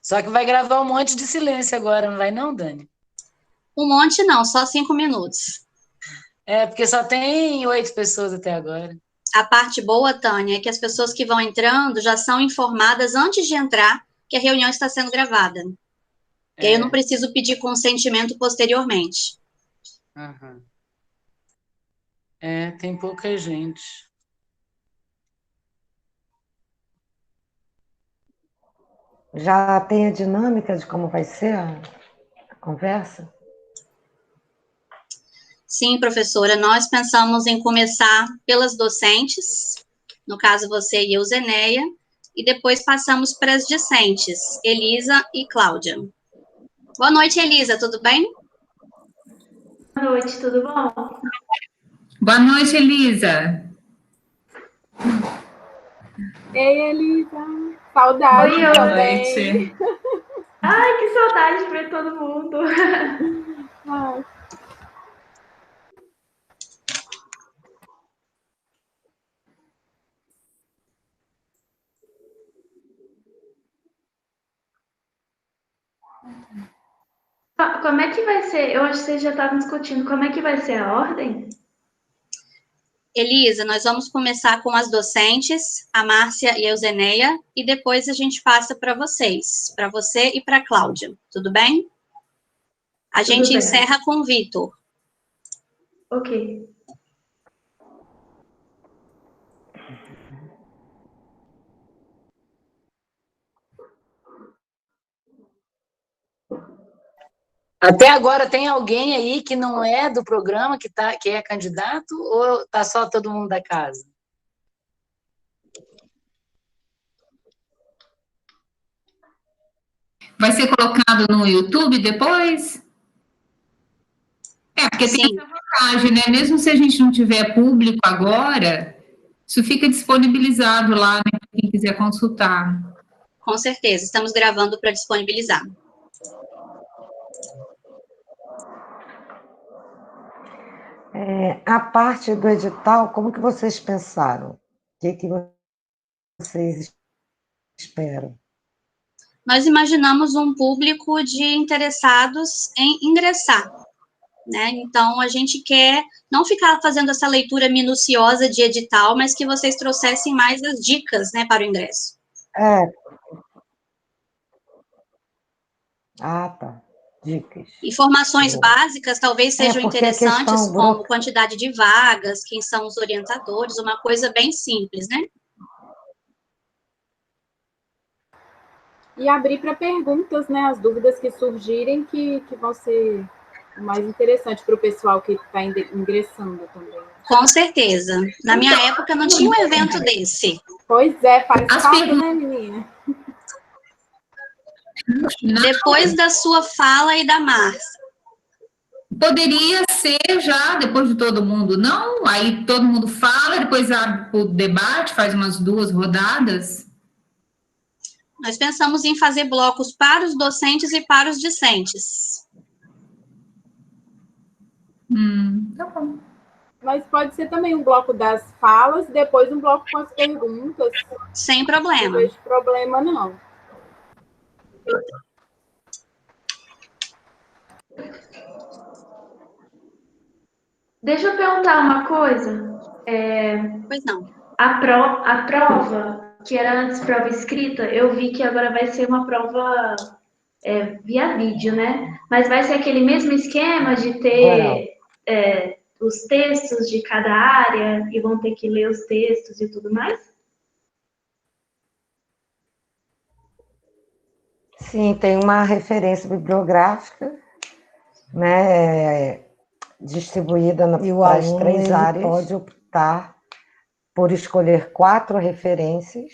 Só que vai gravar um monte de silêncio agora, não vai não, Dani? Um monte não, só 5 minutos. É, porque só tem 8 pessoas até agora. A parte boa, Tânia, é que as pessoas que vão entrando já são informadas antes de entrar que a reunião está sendo gravada. E aí eu não É. preciso pedir consentimento posteriormente. Aham. É, tem pouca gente. Já tem a dinâmica de como vai ser a conversa? Sim, professora, nós pensamos em começar pelas docentes, no caso você e eu, Zeneia, e depois passamos para as discentes, Elisa e Cláudia. Boa noite, Elisa, tudo bem? Boa noite, tudo bom? Boa noite, Elisa. Ei, Elisa, saudade Oi, também. Ai, que saudade para todo mundo. Ai. Como é que vai ser? Eu acho que vocês já estavam discutindo como é que vai ser a ordem. Elisa, nós vamos começar com as docentes, a Márcia e a Euzeneia, e depois a gente passa para vocês, para você e para a Cláudia, tudo bem? A Tudo gente bem. encerra com o Vitor. Ok. Até agora tem alguém aí que não é do programa, que é candidato, ou tá só todo mundo da casa? Vai ser colocado no YouTube depois? Porque tem Sim, essa vantagem, né? Mesmo se a gente não tiver público agora, isso fica disponibilizado lá, né, para quem quiser consultar. com certeza, estamos gravando para disponibilizar. A parte do edital, como que vocês pensaram? O que vocês esperam? Nós imaginamos um público de interessados em ingressar, né? Então, a gente quer não ficar fazendo essa leitura minuciosa de edital, mas que vocês trouxessem mais as dicas, né, para o ingresso. Tá. Dicas. Informações básicas talvez sejam porque a interessantes, questão como quantidade de vagas, quem são os orientadores, uma coisa bem simples, né? E abrir para perguntas, né? As dúvidas que surgirem que vão ser o mais interessante para o pessoal que está ingressando também. Com certeza. Na minha época não tinha um evento desse. Pois é, faz falta, né, menina? Depois da sua fala e da Márcia. Poderia ser já, depois de todo mundo, não? Aí todo mundo fala, depois abre o debate, faz umas 2 rodadas. Nós pensamos em fazer blocos para os docentes e para os discentes. Tá bom. Mas pode ser também um bloco das falas, depois um bloco com as perguntas. Sem problema. Não vejo problema, não. Deixa eu perguntar uma coisa. Pois não. A prova, que era antes prova escrita, eu vi que agora vai ser uma prova via vídeo, né? Mas vai ser aquele mesmo esquema de ter os textos de cada área e vão ter que ler os textos e tudo mais? Sim, tem uma referência bibliográfica, né, distribuída para as 3 áreas. Pode optar por escolher 4 referências,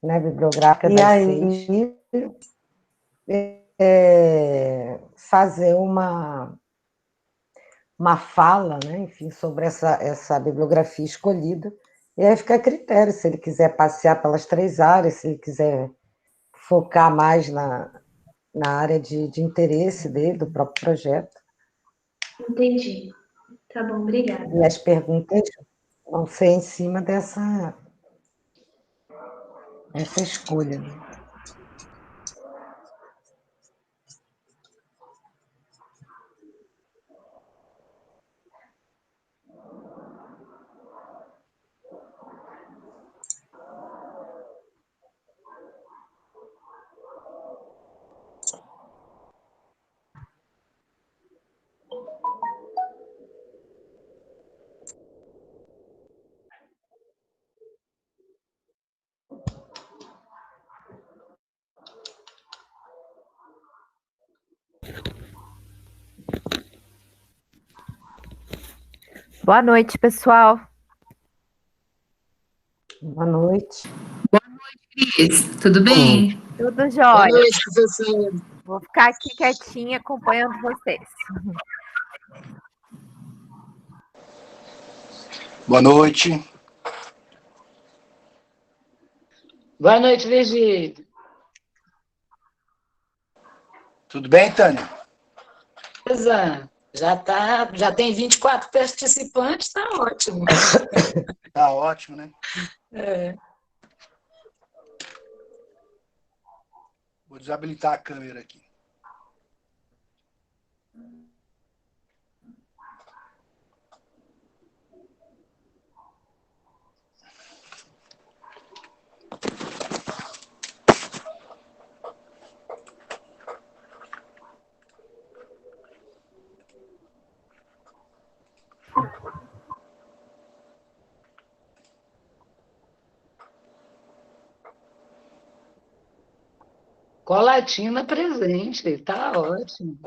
né, bibliográficas das 6. Fazer uma fala, né, enfim, sobre essa bibliografia escolhida, e aí fica a critério, se ele quiser passear pelas 3 áreas, se ele quiser focar mais na área de interesse dele, do próprio projeto. Entendi. Tá bom, obrigada. E as perguntas vão ser em cima dessa essa escolha, né? Boa noite, pessoal. Boa noite. Cris, tudo bem? Tudo Boa jóia. noite, professor. Vou ficar aqui quietinha acompanhando vocês. Boa noite. Boa noite, Virgílio. Tudo bem, Tânia? Beleza. Já tem 24 participantes, tá ótimo. Tá ótimo, né? É. Vou desabilitar a câmera aqui. Colatina presente, tá ótimo.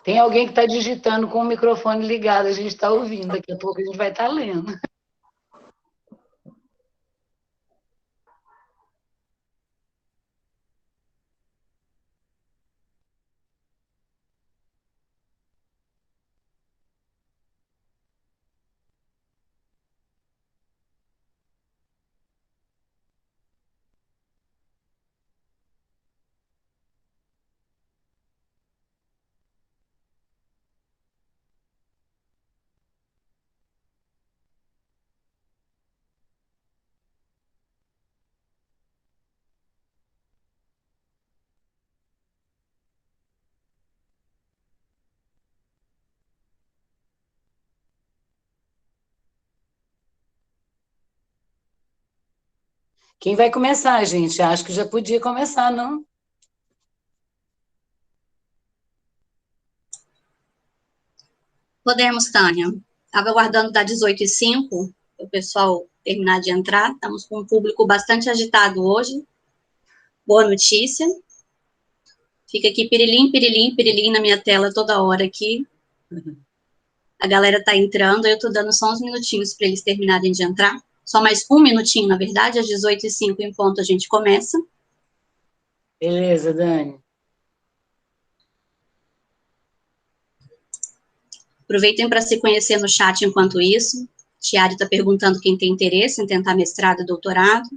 Tem alguém que está digitando com o microfone ligado, a gente está ouvindo, daqui a pouco a gente vai estar lendo. Quem vai começar, gente? Acho que já podia começar, não? Podemos, Tânia. Estava aguardando dar 18h05, o pessoal terminar de entrar. Estamos com um público bastante agitado hoje. Boa notícia. Fica aqui pirilim, pirilim, pirilim na minha tela toda hora aqui. A galera está entrando, eu estou dando só uns minutinhos para eles terminarem de entrar. Só mais um minutinho, na verdade, às 18h05 em ponto a gente começa. Beleza, Dani. Aproveitem para se conhecer no chat enquanto isso. Tiari está perguntando quem tem interesse em tentar mestrado e doutorado.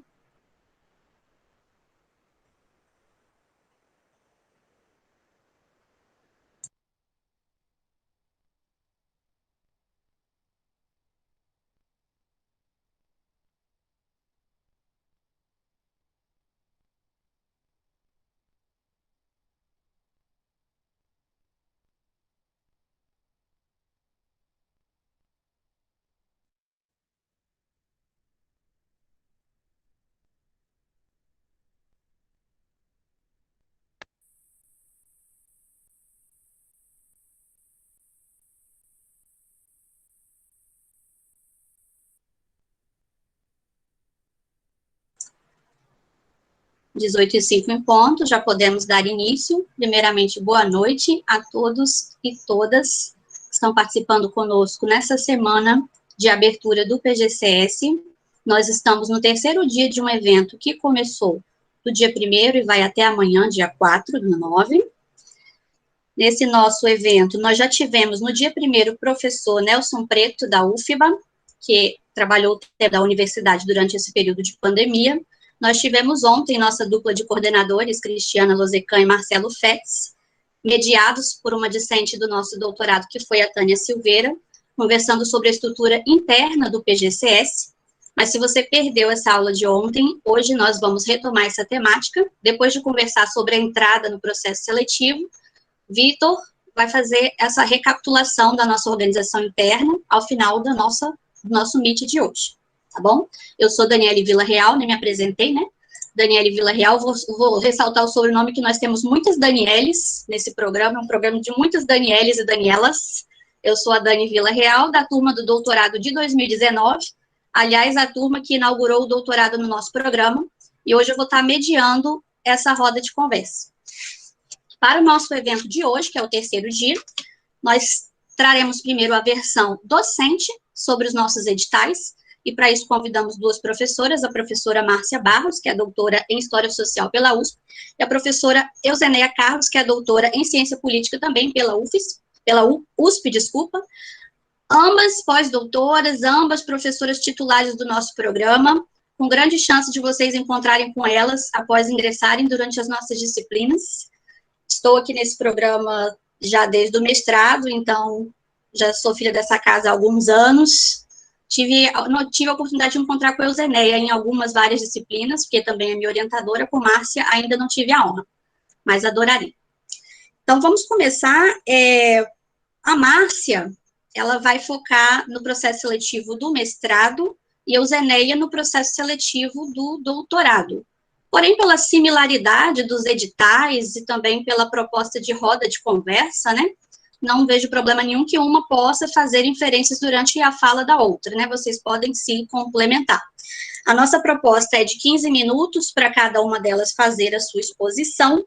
18h05 em ponto, já podemos dar início. Primeiramente, boa noite a todos e todas que estão participando conosco nessa semana de abertura do PGCS. Nós estamos no terceiro dia de um evento que começou do dia 1º e vai até amanhã, dia 4/9. Nesse nosso evento, nós já tivemos no dia 1º o professor Nelson Preto, da UFBA, que trabalhou da universidade durante esse período de pandemia. Nós tivemos ontem nossa dupla de coordenadores, Cristiana Lozecan e Marcelo Fetz, mediados por uma discente do nosso doutorado, que foi a Tânia Silveira, conversando sobre a estrutura interna do PGCS. Mas se você perdeu essa aula de ontem, hoje nós vamos retomar essa temática. Depois de conversar sobre a entrada no processo seletivo, Vitor vai fazer essa recapitulação da nossa organização interna ao final do nosso meet de hoje. Tá bom? Eu sou Daniele Villarreal, nem me apresentei, né? Daniele Villarreal, vou ressaltar o sobrenome que nós temos muitas Danieles nesse programa, um programa de muitas Danieles e Danielas. Eu sou a Dani Villarreal, da turma do doutorado de 2019, aliás, a turma que inaugurou o doutorado no nosso programa, e hoje eu vou estar mediando essa roda de conversa. Para o nosso evento de hoje, que é o terceiro dia, nós traremos primeiro a versão docente sobre os nossos editais, e para isso convidamos duas professoras, a professora Márcia Barros, que é doutora em História Social pela USP, e a professora Euzeneia Carlos, que é doutora em Ciência Política também pela USP, ambas pós-doutoras, ambas professoras titulares do nosso programa, com grande chance de vocês encontrarem com elas após ingressarem durante as nossas disciplinas. Estou aqui nesse programa já desde o mestrado, então já sou filha dessa casa há alguns anos. Tive a oportunidade de encontrar com a Euzeneia em várias disciplinas, porque também é minha orientadora. Com Márcia ainda não tive a honra, mas adoraria. Então, vamos começar. A Márcia, ela vai focar no processo seletivo do mestrado e a Euzeneia no processo seletivo do doutorado. Porém, pela similaridade dos editais e também pela proposta de roda de conversa, né? Não vejo problema nenhum que uma possa fazer inferências durante a fala da outra, né? Vocês podem se complementar. A nossa proposta é de 15 minutos para cada uma delas fazer a sua exposição,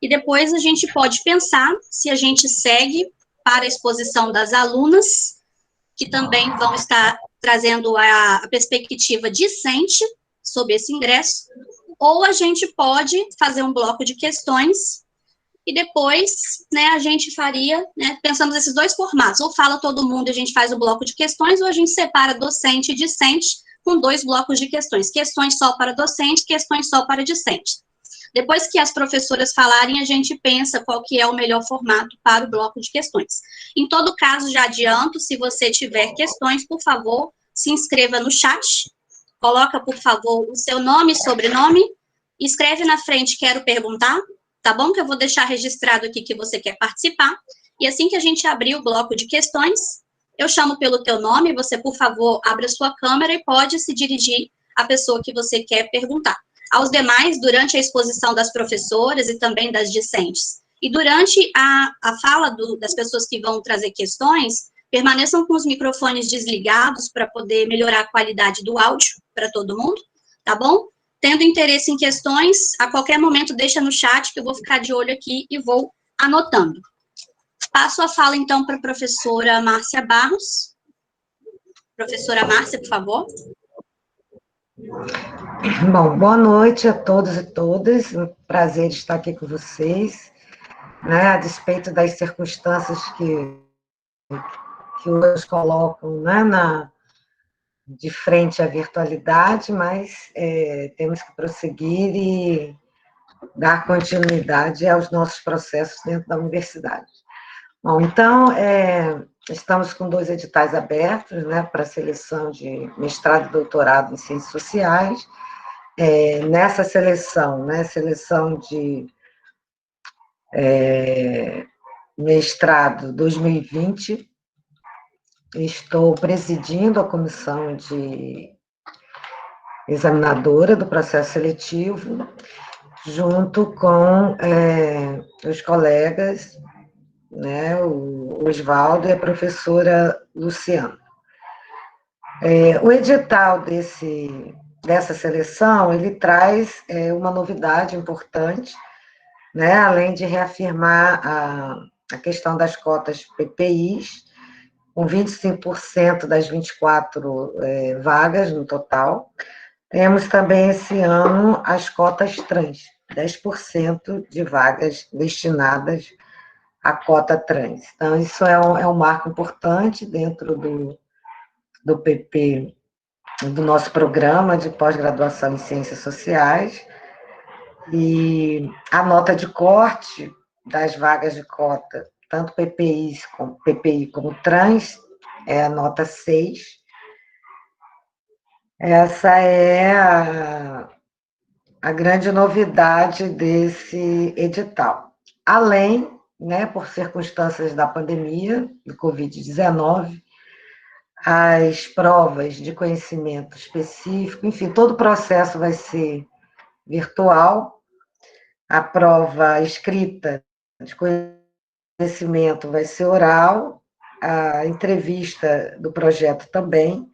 e depois a gente pode pensar se a gente segue para a exposição das alunas, que também vão estar trazendo a perspectiva discente sobre esse ingresso, ou a gente pode fazer um bloco de questões, e depois, né, a gente faria, né, pensamos nesses dois formatos, ou fala todo mundo e a gente faz o bloco de questões, ou a gente separa docente e discente com 2 blocos de questões, questões só para docente, questões só para discente. Depois que as professoras falarem, a gente pensa qual que é o melhor formato para o bloco de questões. Em todo caso, já adianto, se você tiver questões, por favor, se inscreva no chat, coloca, por favor, o seu nome e sobrenome, escreve na frente, quero perguntar, tá bom? Que eu vou deixar registrado aqui que você quer participar, e assim que a gente abrir o bloco de questões, eu chamo pelo teu nome, você, por favor, abre a sua câmera e pode se dirigir à pessoa que você quer perguntar. Aos demais, durante a exposição das professoras e também das discentes, e durante a fala das pessoas que vão trazer questões, permaneçam com os microfones desligados para poder melhorar a qualidade do áudio para todo mundo, tá bom? Tendo interesse em questões, a qualquer momento deixa no chat que eu vou ficar de olho aqui e vou anotando. Passo a fala, então, para a professora Márcia Barros. Professora Márcia, por favor. Bom, boa noite a todos e todas. Um prazer estar aqui com vocês, né, a despeito das circunstâncias que hoje colocam, né, de frente à virtualidade, mas temos que prosseguir e dar continuidade aos nossos processos dentro da universidade. Bom, então, estamos com 2 editais abertos, né, para seleção de mestrado e doutorado em Ciências Sociais. Nessa seleção, né, seleção de mestrado 2020, estou presidindo a comissão de examinadora do processo seletivo, junto com os colegas, né, o Oswaldo e a professora Luciana. O edital dessa seleção, ele traz uma novidade importante, né, além de reafirmar a questão das cotas PPIs, com 25% das 24 vagas no total. Temos também esse ano as cotas trans, 10% de vagas destinadas à cota trans. Então, isso é um marco importante dentro do PP, do nosso programa de pós-graduação em Ciências Sociais, e a nota de corte das vagas de cota, tanto PPI como trans, é a nota 6. Essa é a grande novidade desse edital. Além, né, por circunstâncias da pandemia, do Covid-19, as provas de conhecimento específico, enfim, todo o processo vai ser virtual, a prova escrita de conhecimento vai ser oral, a entrevista do projeto também.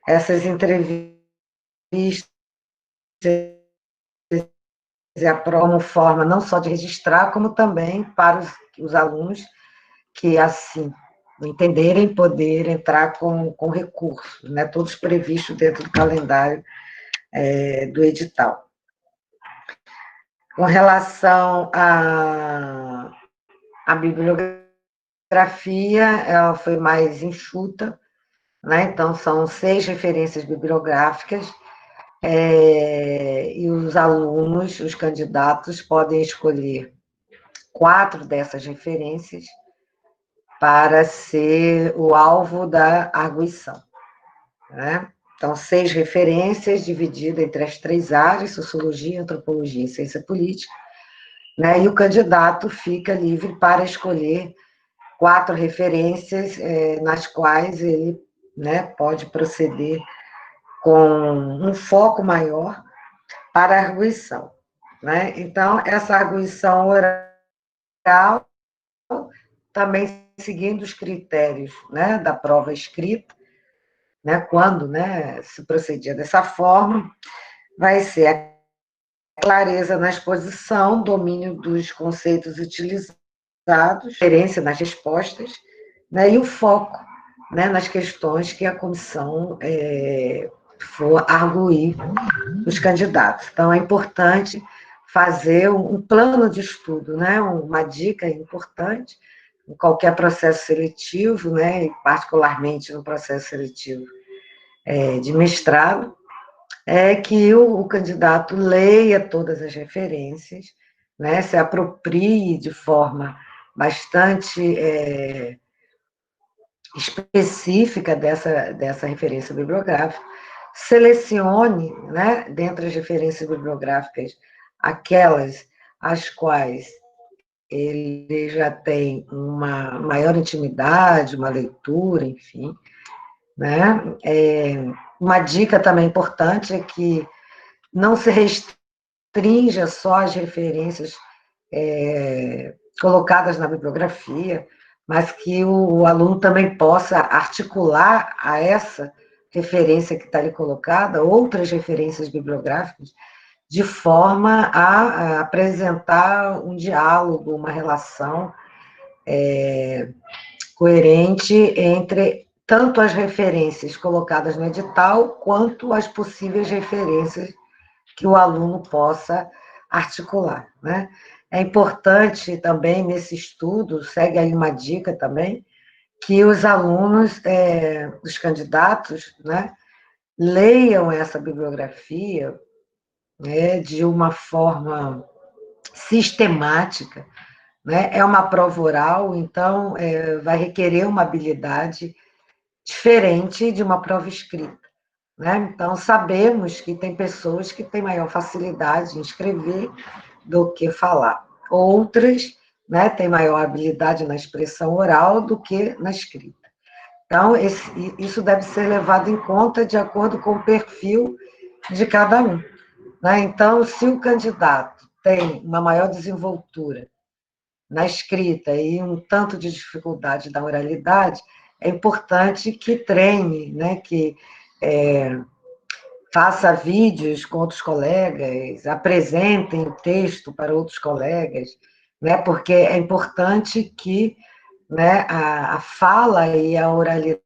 Essas entrevistas e a prova como forma não só de registrar, como também para os alunos que, assim, entenderem, poder entrar com recursos, né, todos previstos dentro do calendário do edital. Com relação à bibliografia, ela foi mais enxuta, né, então são 6 referências bibliográficas, e os alunos, os candidatos, podem escolher 4 dessas referências para ser o alvo da arguição, né? Então, 6 referências divididas entre as 3 áreas, sociologia, antropologia e ciência política, né? E o candidato fica livre para escolher 4 referências nas quais ele, né, pode proceder com um foco maior para a arguição, né? Então, essa arguição oral, também seguindo os critérios, né, da prova escrita, né, quando, né, se procedia dessa forma, vai ser a clareza na exposição, domínio dos conceitos utilizados, referência nas respostas, né, e o foco, né, nas questões que a comissão for arguir os candidatos. Então, é importante fazer um plano de estudo, né, uma dica importante em qualquer processo seletivo, né, e particularmente no processo seletivo de mestrado, é que o candidato leia todas as referências, né, se aproprie de forma bastante específica dessa referência bibliográfica, selecione, né, dentre as referências bibliográficas, aquelas as quais ele já tem uma maior intimidade, uma leitura, enfim, né? Uma dica também importante é que não se restrinja só às referências colocadas na bibliografia, mas que o aluno também possa articular a essa referência que está ali colocada, outras referências bibliográficas, de forma a apresentar um diálogo, uma relação coerente entre tanto as referências colocadas no edital, quanto as possíveis referências que o aluno possa articular, né? É importante também, nesse estudo, segue aí uma dica também, que os alunos, os candidatos, né, leiam essa bibliografia, né, de uma forma sistemática, né? É uma prova oral, então vai requerer uma habilidade diferente de uma prova escrita, né? Então, sabemos que tem pessoas que têm maior facilidade em escrever do que falar. Outras, né, têm maior habilidade na expressão oral do que na escrita. Então, isso deve ser levado em conta de acordo com o perfil de cada um, né? Então, se o candidato tem uma maior desenvoltura na escrita e um tanto de dificuldade da oralidade, é importante que treine, né, que faça vídeos com outros colegas, apresentem o texto para outros colegas, né? Porque é importante que, né, a fala e a oralidade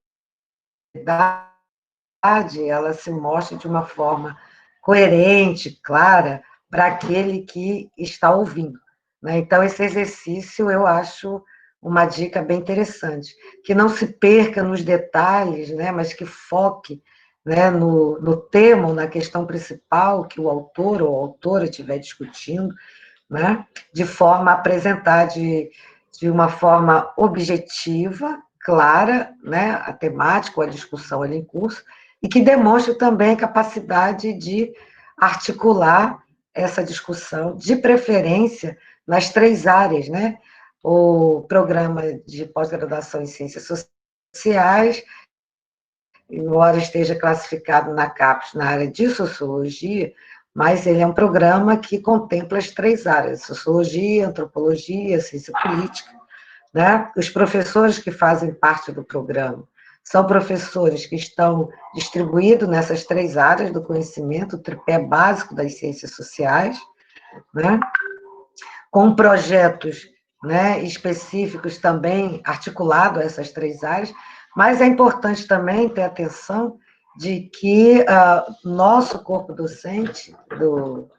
ela se mostre de uma forma coerente, clara, para aquele que está ouvindo, né? Então, esse exercício eu acho uma dica bem interessante, que não se perca nos detalhes, né, mas que foque, né, no tema, ou na questão principal que o autor ou a autora estiver discutindo, né, de forma a apresentar de uma forma objetiva, clara, né, a temática ou a discussão ali em curso, e que demonstre também a capacidade de articular essa discussão, de preferência nas três áreas, né? O programa de pós-graduação em ciências sociais, embora esteja classificado na CAPES na área de sociologia, mas ele é um programa que contempla as três áreas, sociologia, antropologia, ciência política, né? Os professores que fazem parte do programa são professores que estão distribuídos nessas três áreas do conhecimento, o tripé básico das ciências sociais, né? Com projetos, né, específicos também articulados a essas três áreas, mas é importante também ter atenção de que nosso corpo docente do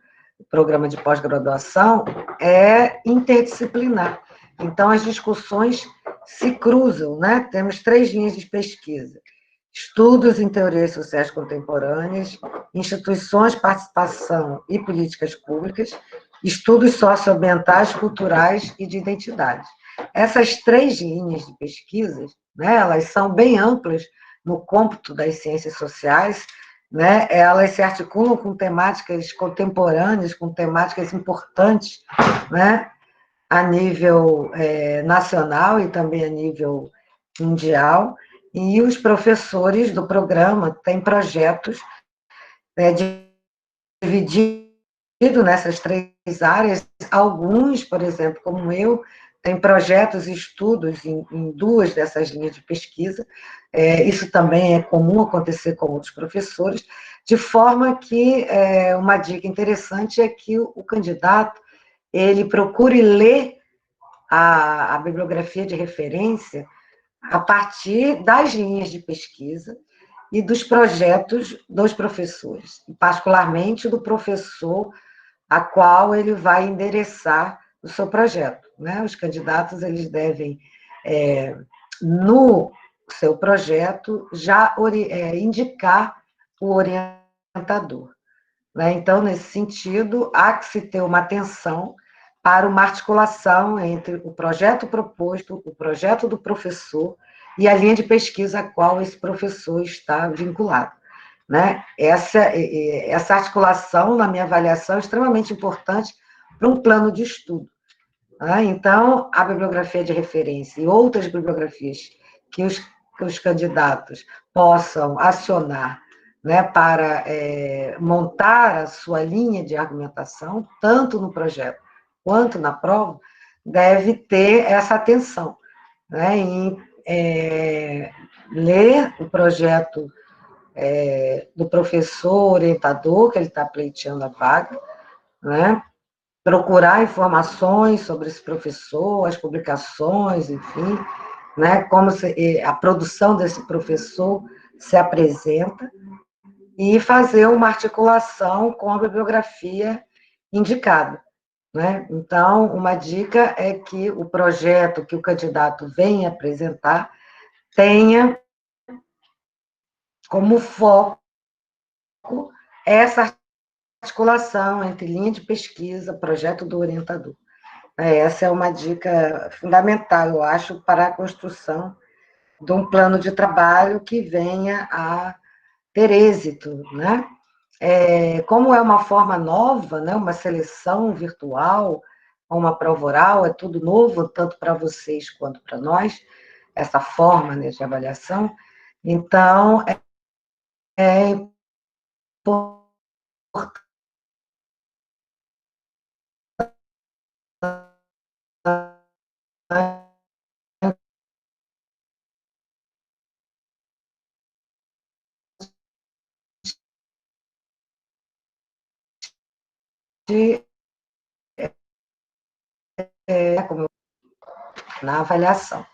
programa de pós-graduação é interdisciplinar. Então, as discussões se cruzam, né? Temos três linhas de pesquisa: estudos em teorias sociais contemporâneas, instituições, participação e políticas públicas, estudos socioambientais, culturais e de identidade. Essas três linhas de pesquisas, né, elas são bem amplas no cômputo das ciências sociais, né, elas se articulam com temáticas contemporâneas, com temáticas importantes, né, a nível nacional e também a nível mundial, e os professores do programa têm projetos divididos nessas três áreas. Alguns, por exemplo, como eu, têm projetos e estudos em duas dessas linhas de pesquisa. Isso também é comum acontecer com outros professores, de forma que uma dica interessante é que o candidato ele procure ler a bibliografia de referência a partir das linhas de pesquisa e dos projetos dos professores, e particularmente do professor a qual ele vai endereçar o seu projeto, né? Os candidatos eles devem, no seu projeto, já indicar o orientador, né? Então, nesse sentido, há que se ter uma atenção para uma articulação entre o projeto proposto, o projeto do professor e a linha de pesquisa a qual esse professor está vinculado, né? Essa articulação, na minha avaliação, é extremamente importante para um plano de estudo, né? Então, a bibliografia de referência e outras bibliografias que os candidatos possam acionar, né, para montar a sua linha de argumentação, tanto no projeto quanto na prova, deve ter essa atenção, né, em ler o projeto do professor orientador, que ele está pleiteando a vaga, né, procurar informações sobre esse professor, as publicações, enfim, né, como a produção desse professor se apresenta, e fazer uma articulação com a bibliografia indicada, né? Então, uma dica é que o projeto que o candidato vem apresentar tenha como foco essa articulação entre linha de pesquisa, projeto do orientador. Essa é uma dica fundamental, eu acho, para a construção de um plano de trabalho que venha a ter êxito, né? Como é uma forma nova, né? Uma seleção virtual, uma prova oral, é tudo novo, tanto para vocês quanto para nós, essa forma, né, de avaliação. Então, é importante na avaliação.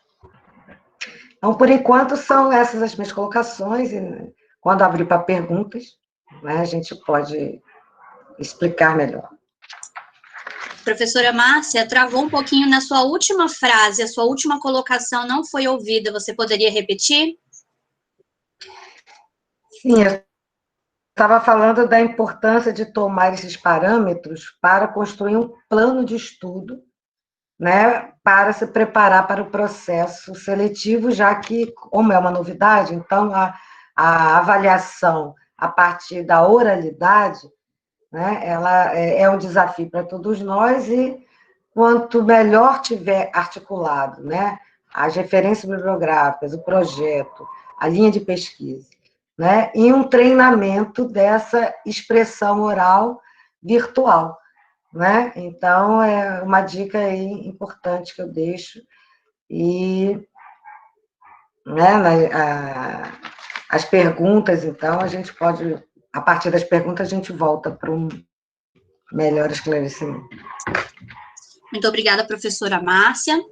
Então, por enquanto, são essas as minhas colocações, e quando abrir para perguntas, né, a gente pode explicar melhor. Professora Márcia, travou um pouquinho na sua última frase, a sua última colocação não foi ouvida, você poderia repetir? Sim, eu estava falando da importância de tomar esses parâmetros para construir um plano de estudo, né, para se preparar para o processo seletivo, já que, como é uma novidade, então a avaliação a partir da oralidade, né, ela é um desafio para todos nós, e quanto melhor tiver articulado, né, as referências bibliográficas, o projeto, a linha de pesquisa, né, e um treinamento dessa expressão oral virtual, né? Então, é uma dica aí importante que eu deixo, e, né, as perguntas, então, a gente pode, a partir das perguntas, a gente volta para um melhor esclarecimento. Muito obrigada, professora Márcia.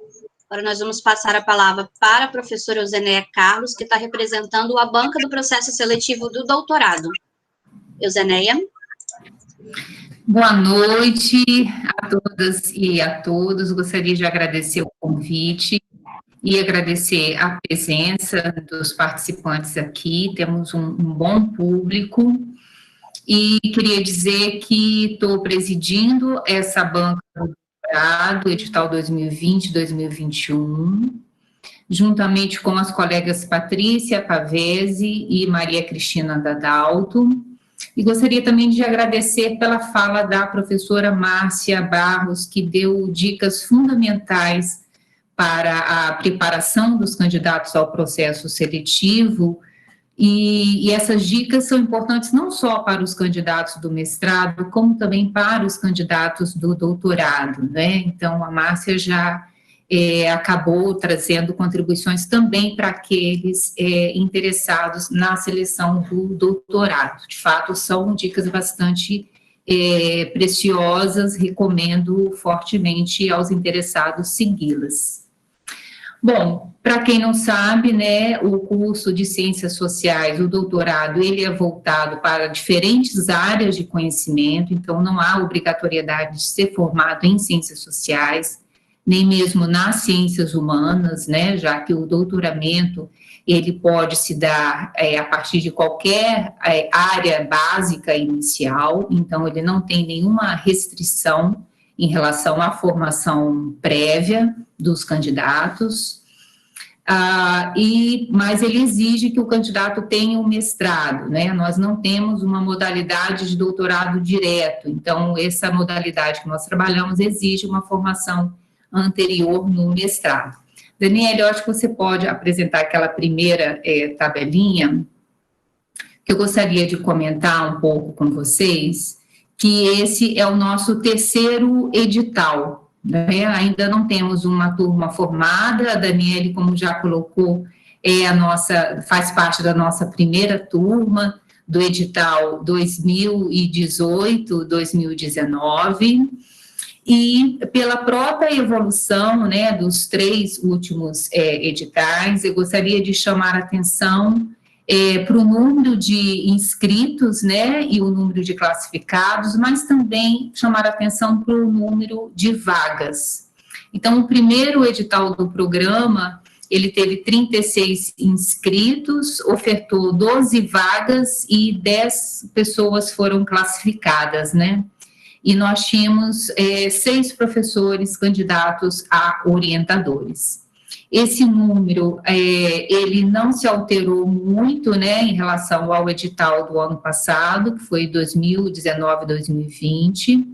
Agora nós vamos passar a palavra para a professora Euzenéia Carlos, que está representando a banca do processo seletivo do doutorado. Euzenéia. Boa noite a todas e a todos. Gostaria de agradecer o convite e agradecer a presença dos participantes aqui. Temos um bom público e queria dizer que estou presidindo essa banca do doutorado, edital 2020-2021, juntamente com as colegas Patrícia Pavese e Maria Cristina Dadalto. E gostaria também de agradecer pela fala da professora Márcia Barros, que deu dicas fundamentais para a preparação dos candidatos ao processo seletivo, e essas dicas são importantes não só para os candidatos do mestrado, como também para os candidatos do doutorado, né? Então, a Márcia já acabou trazendo contribuições também para aqueles interessados na seleção do doutorado. De fato, são dicas bastante preciosas, recomendo fortemente aos interessados segui-las. Bom, para quem não sabe, né, o curso de Ciências Sociais, o doutorado, ele é voltado para diferentes áreas de conhecimento, então não há obrigatoriedade de ser formado em Ciências Sociais, nem mesmo nas ciências humanas, né, já que o doutoramento, ele pode se dar a partir de qualquer área básica inicial, então ele não tem nenhuma restrição em relação à formação prévia dos candidatos, mas ele exige que o candidato tenha um mestrado, né? Nós não temos uma modalidade de doutorado direto, então essa modalidade que nós trabalhamos exige uma formação anterior no mestrado. Daniela, eu acho que você pode apresentar aquela primeira tabelinha, que eu gostaria de comentar um pouco com vocês, que esse é o nosso terceiro edital, né? Ainda não temos uma turma formada, a Daniele, como já colocou, faz parte da nossa primeira turma do edital 2018-2019, e pela própria evolução, né, dos 3 últimos editais, eu gostaria de chamar a atenção para o número de inscritos, né, e o número de classificados, mas também chamar a atenção para o número de vagas. Então, o primeiro edital do programa, ele teve 36 inscritos, ofertou 12 vagas e 10 pessoas foram classificadas, né? E nós tínhamos 6 professores candidatos a orientadores. Esse número, ele não se alterou muito, né, em relação ao edital do ano passado, que foi 2019-2020,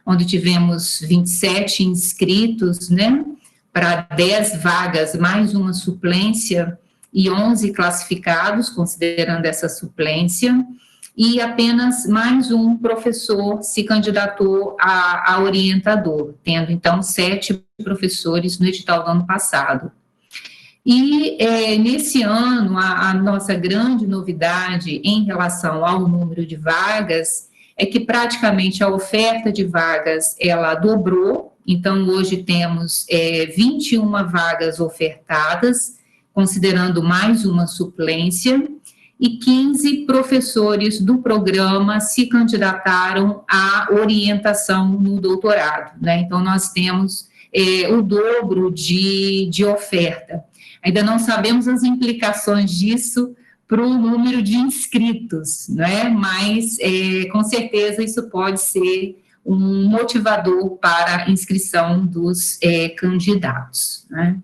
onde tivemos 27 inscritos, né, para 10 vagas, mais uma suplência, e 11 classificados, considerando essa suplência, e apenas mais um professor se candidatou a orientador, tendo, então, 7 professores no edital do ano passado. E, nesse ano, a nossa grande novidade em relação ao número de vagas é que praticamente a oferta de vagas, ela dobrou, então hoje temos 21 vagas ofertadas, considerando mais uma suplência, e 15 professores do programa se candidataram à orientação no doutorado, né? Então, nós temos o dobro de oferta. Ainda não sabemos as implicações disso para o número de inscritos, né? Mas, com certeza, isso pode ser um motivador para a inscrição dos candidatos, né?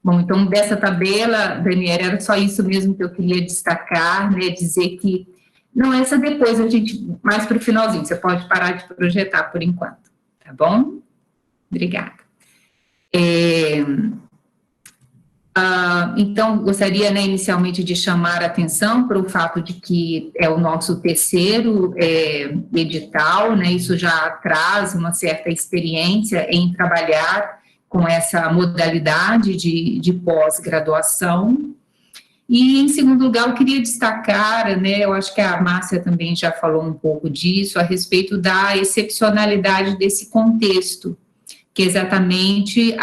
Bom, então, dessa tabela, Daniela, era só isso mesmo que eu queria destacar, né, dizer que, não, essa depois a gente, mais para o finalzinho, você pode parar de projetar por enquanto, tá bom? Obrigada. Então, gostaria, né, inicialmente de chamar a atenção para o fato de que é o nosso terceiro edital, né, isso já traz uma certa experiência em trabalhar com essa modalidade de pós-graduação. E, em segundo lugar, eu queria destacar, né, eu acho que a Márcia também já falou um pouco disso, a respeito da excepcionalidade desse contexto, que é exatamente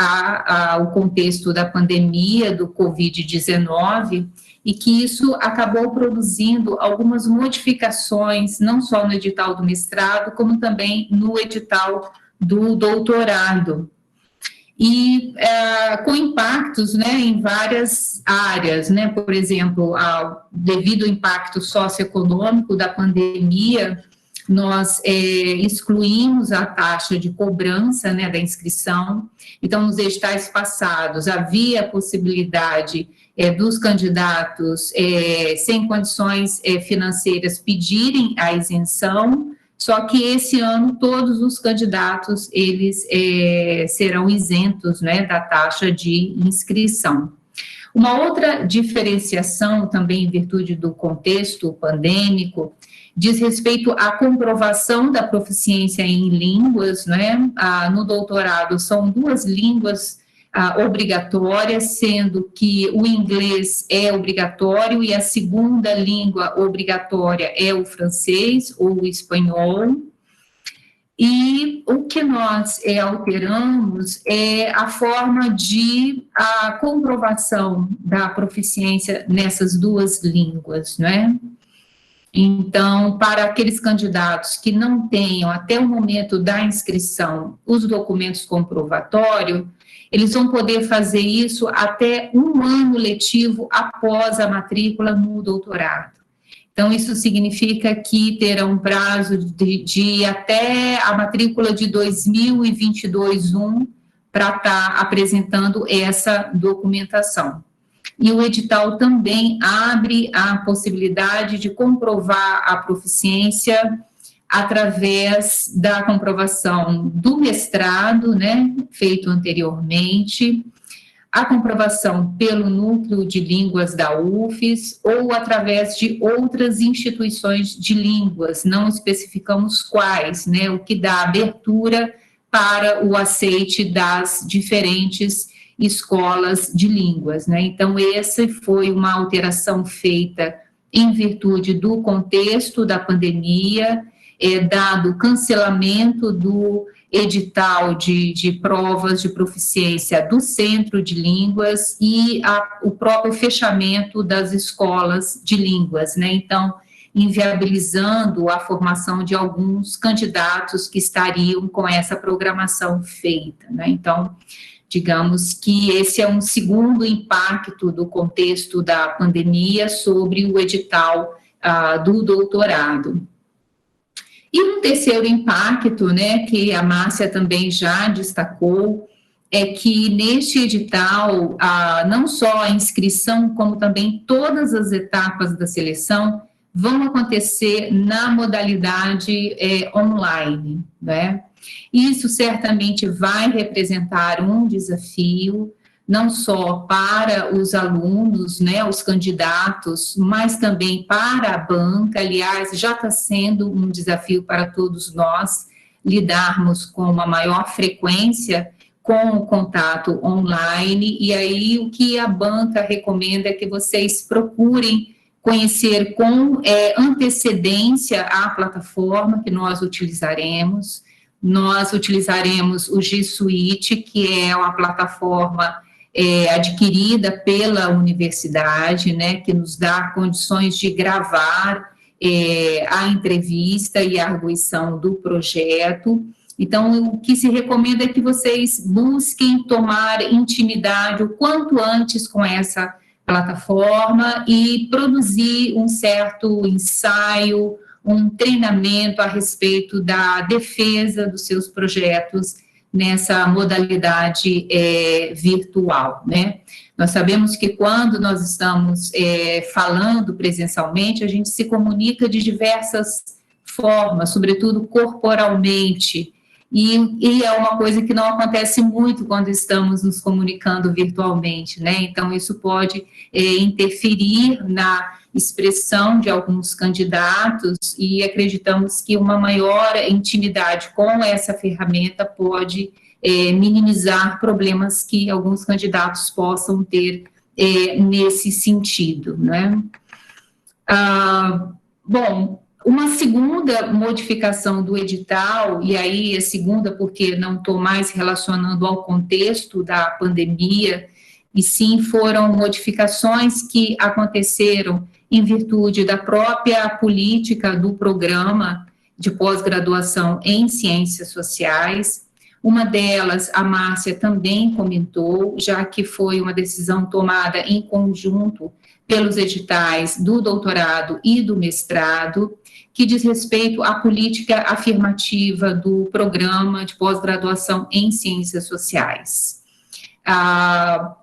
o contexto da pandemia do Covid-19, e que isso acabou produzindo algumas modificações, não só no edital do mestrado, como também no edital do doutorado. E com impactos, né, em várias áreas, né, por exemplo, devido ao impacto socioeconômico da pandemia, nós excluímos a taxa de cobrança, né, da inscrição. Então, nos editais passados, havia a possibilidade dos candidatos sem condições financeiras pedirem a isenção, só que esse ano todos os candidatos, eles serão isentos, né, da taxa de inscrição. Uma outra diferenciação, também em virtude do contexto pandêmico, diz respeito à comprovação da proficiência em línguas, né? No doutorado são 2 línguas obrigatórias, sendo que o inglês é obrigatório e a segunda língua obrigatória é o francês ou o espanhol. E o que nós alteramos é a forma de comprovação da proficiência nessas 2 línguas, né? Então, para aqueles candidatos que não tenham, até o momento da inscrição, os documentos comprovatórios, eles vão poder fazer isso até 1 ano letivo após a matrícula no doutorado. Então, isso significa que terão um prazo de até a matrícula de 2022-1 para estar apresentando essa documentação. E o edital também abre a possibilidade de comprovar a proficiência através da comprovação do mestrado, né, feito anteriormente, a comprovação pelo Núcleo de Línguas da UFES ou através de outras instituições de línguas, não especificamos quais, né, o que dá abertura para o aceite das diferentes escolas de línguas, né. Então, essa foi uma alteração feita em virtude do contexto da pandemia, dado o cancelamento do edital de provas de proficiência do Centro de Línguas e o próprio fechamento das escolas de línguas, né? Então, inviabilizando a formação de alguns candidatos que estariam com essa programação feita, né? Então, digamos que esse é um segundo impacto do contexto da pandemia sobre o edital do doutorado. E um terceiro impacto, né, que a Márcia também já destacou, é que neste edital, não só a inscrição, como também todas as etapas da seleção vão acontecer na modalidade online, né? Isso certamente vai representar um desafio, não só para os alunos, né, os candidatos, mas também para a banca. Aliás, já está sendo um desafio para todos nós lidarmos com uma maior frequência com o contato online, e aí o que a banca recomenda é que vocês procurem conhecer com antecedência a plataforma que nós utilizaremos. Nós utilizaremos o G Suite, que é uma plataforma adquirida pela universidade, né, que nos dá condições de gravar a entrevista e a arguição do projeto. Então, o que se recomenda é que vocês busquem tomar intimidade o quanto antes com essa plataforma e produzir um certo ensaio, um treinamento a respeito da defesa dos seus projetos nessa modalidade virtual, né? Nós sabemos que quando nós estamos falando presencialmente, a gente se comunica de diversas formas, sobretudo corporalmente, e é uma coisa que não acontece muito quando estamos nos comunicando virtualmente, né? Então, isso pode interferir na expressão de alguns candidatos e acreditamos que uma maior intimidade com essa ferramenta pode minimizar problemas que alguns candidatos possam ter nesse sentido, né? Bom, uma segunda modificação do edital, e aí a segunda porque não estou mais relacionando ao contexto da pandemia, e sim foram modificações que aconteceram em virtude da própria política do programa de pós-graduação em ciências sociais. Uma delas, a Márcia também comentou, já que foi uma decisão tomada em conjunto pelos editais do doutorado e do mestrado, que diz respeito à política afirmativa do programa de pós-graduação em ciências sociais.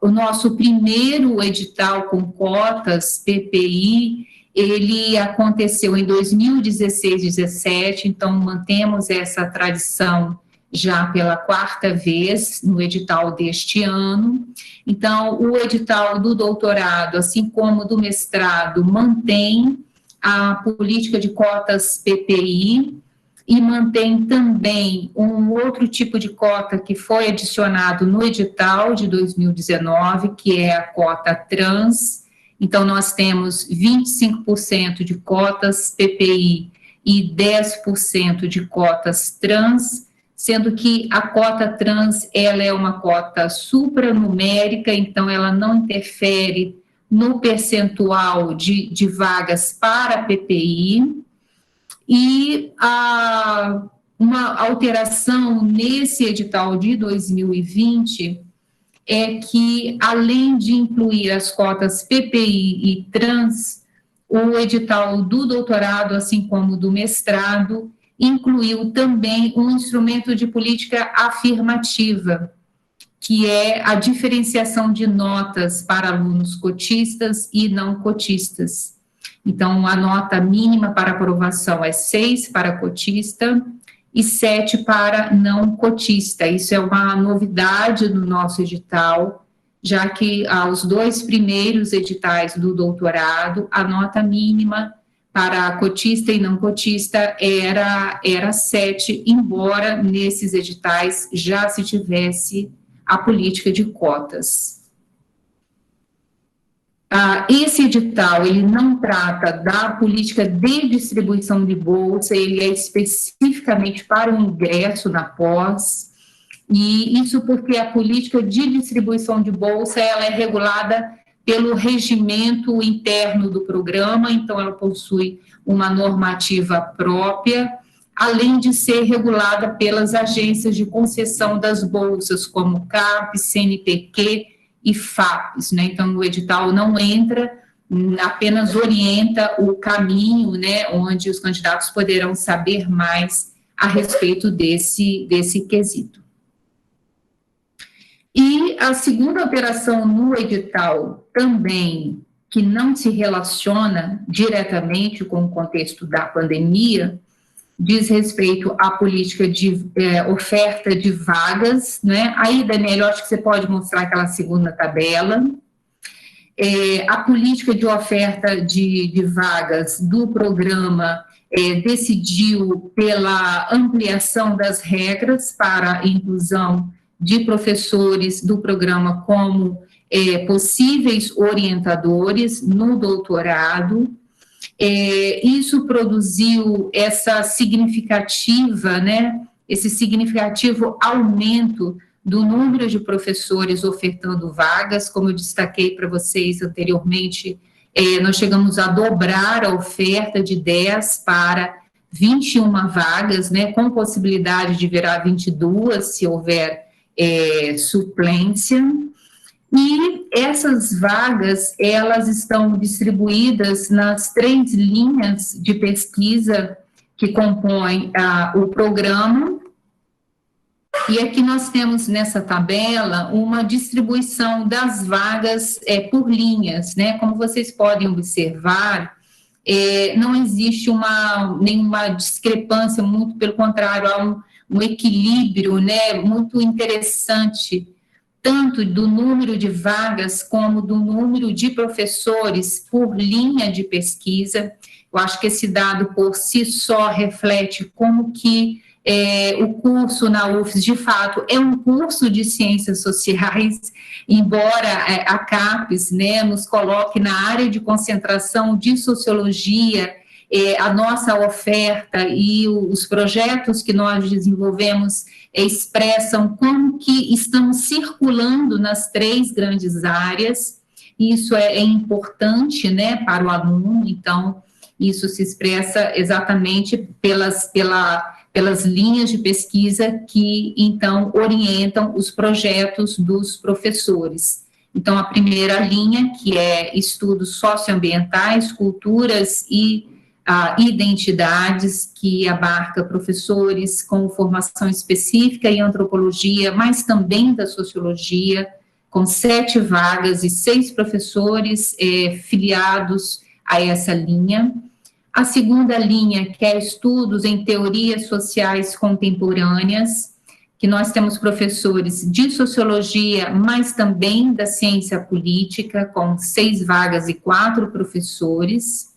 O nosso primeiro edital com cotas, PPI, ele aconteceu em 2016-17, então mantemos essa tradição já pela quarta vez no edital deste ano. Então, o edital do doutorado, assim como do mestrado, mantém a política de cotas PPI e mantém também um outro tipo de cota que foi adicionado no edital de 2019, que é a cota trans. Então, nós temos 25% de cotas PPI e 10% de cotas trans, sendo que a cota trans, ela é uma cota supranumérica, então ela não interfere no percentual de vagas para PPI, e uma alteração nesse edital de 2020 é que, além de incluir as cotas PPI e trans, o edital do doutorado, assim como do mestrado, incluiu também um instrumento de política afirmativa, que é a diferenciação de notas para alunos cotistas e não cotistas. Então, a nota mínima para aprovação é 6 para cotista e 7 para não cotista. Isso é uma novidade no nosso edital, já que aos 2 primeiros editais do doutorado, a nota mínima para cotista e não cotista era 7, embora nesses editais já se tivesse a política de cotas. Esse edital, ele não trata da política de distribuição de bolsa, ele é especificamente para o ingresso na pós, e isso porque a política de distribuição de bolsa, ela é regulada pelo regimento interno do programa, então ela possui uma normativa própria, além de ser regulada pelas agências de concessão das bolsas, como CAPES, CNPq e FAPES, né? Então, o edital não entra, apenas orienta o caminho, né, onde os candidatos poderão saber mais a respeito desse quesito. E a segunda alteração no edital também, que não se relaciona diretamente com o contexto da pandemia, diz respeito à política de oferta de vagas, né? Aí, Daniela, eu acho que você pode mostrar aquela segunda tabela. A política de oferta de vagas do programa decidiu pela ampliação das regras para a inclusão de professores do programa como possíveis orientadores no doutorado. Isso produziu essa significativa, né, esse significativo aumento do número de professores ofertando vagas. Como eu destaquei para vocês anteriormente, nós chegamos a dobrar a oferta de 10 para 21 vagas, né, com possibilidade de virar 22, se houver suplência. E essas vagas, elas estão distribuídas nas 3 linhas de pesquisa que compõem o programa. E aqui nós temos nessa tabela uma distribuição das vagas por linhas, né? Como vocês podem observar, não existe nenhuma discrepância, muito pelo contrário, há um equilíbrio, né, muito interessante, tanto do número de vagas como do número de professores por linha de pesquisa. Eu acho que esse dado por si só reflete como que o curso na UFES, de fato, é um curso de ciências sociais, embora a CAPES, né, nos coloque na área de concentração de sociologia. A nossa oferta e os projetos que nós desenvolvemos expressam como que estamos circulando nas 3 grandes áreas. Isso é importante, né, para o aluno. Então, isso se expressa exatamente pelas linhas de pesquisa que, então, orientam os projetos dos professores. Então, a primeira linha, que é estudos socioambientais, culturas e identidades, que abarca professores com formação específica em antropologia, mas também da sociologia, com 7 vagas e 6 professores filiados a essa linha. A segunda linha, que é estudos em teorias sociais contemporâneas, que nós temos professores de sociologia, mas também da ciência política, com 6 vagas e 4 professores.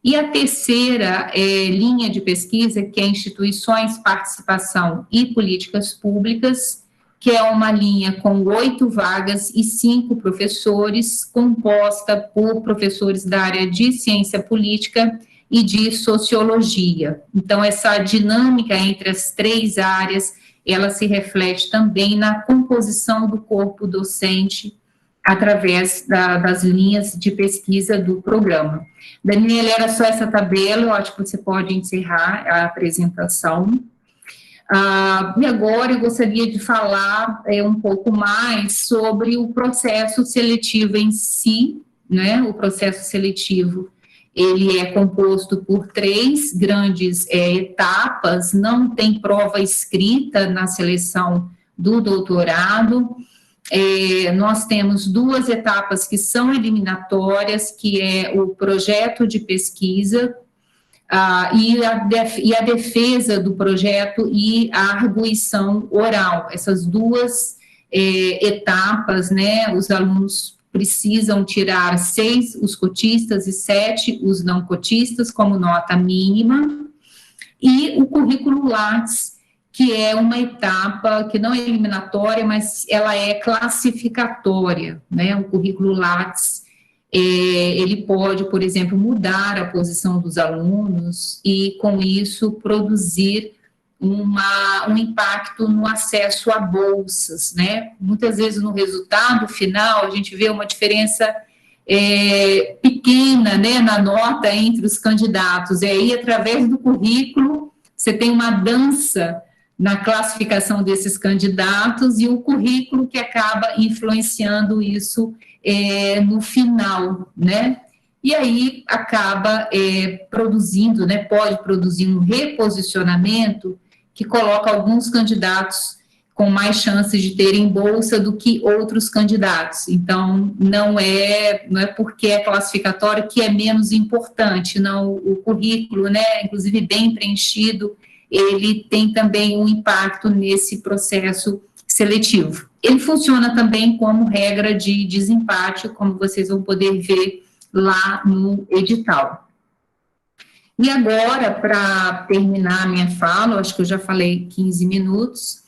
E a terceira linha de pesquisa, que é instituições, participação e políticas públicas, que é uma linha com 8 vagas e 5 professores, composta por professores da área de ciência política e de sociologia. Então, essa dinâmica entre as 3 áreas, ela se reflete também na composição do corpo docente, através das linhas de pesquisa do programa. Daniela, era só essa tabela, eu acho que você pode encerrar a apresentação. E agora eu gostaria de falar um pouco mais sobre o processo seletivo em si, né? O processo seletivo, ele é composto por 3 grandes etapas, não tem prova escrita na seleção do doutorado. Nós temos 2 etapas que são eliminatórias, que é o projeto de pesquisa e a defesa do projeto e a arguição oral. Essas 2 etapas, né, os alunos precisam tirar 6 os cotistas e 7 os não cotistas como nota mínima, e o currículo Lattes, que é uma etapa que não é eliminatória, mas ela é classificatória, né? O currículo Lattes, ele pode, por exemplo, mudar a posição dos alunos e, com isso, produzir um impacto no acesso a bolsas, né? Muitas vezes, no resultado final, a gente vê uma diferença pequena, né, na nota entre os candidatos, e aí, através do currículo, você tem uma dança na classificação desses candidatos e o currículo que acaba influenciando isso no final, né? E aí acaba produzindo, né, pode produzir um reposicionamento que coloca alguns candidatos com mais chances de terem bolsa do que outros candidatos. Então, não é porque é classificatório que é menos importante, não, o currículo, né, inclusive bem preenchido, ele tem também um impacto nesse processo seletivo. Ele funciona também como regra de desempate, como vocês vão poder ver lá no edital. E agora, para terminar a minha fala, acho que eu já falei 15 minutos,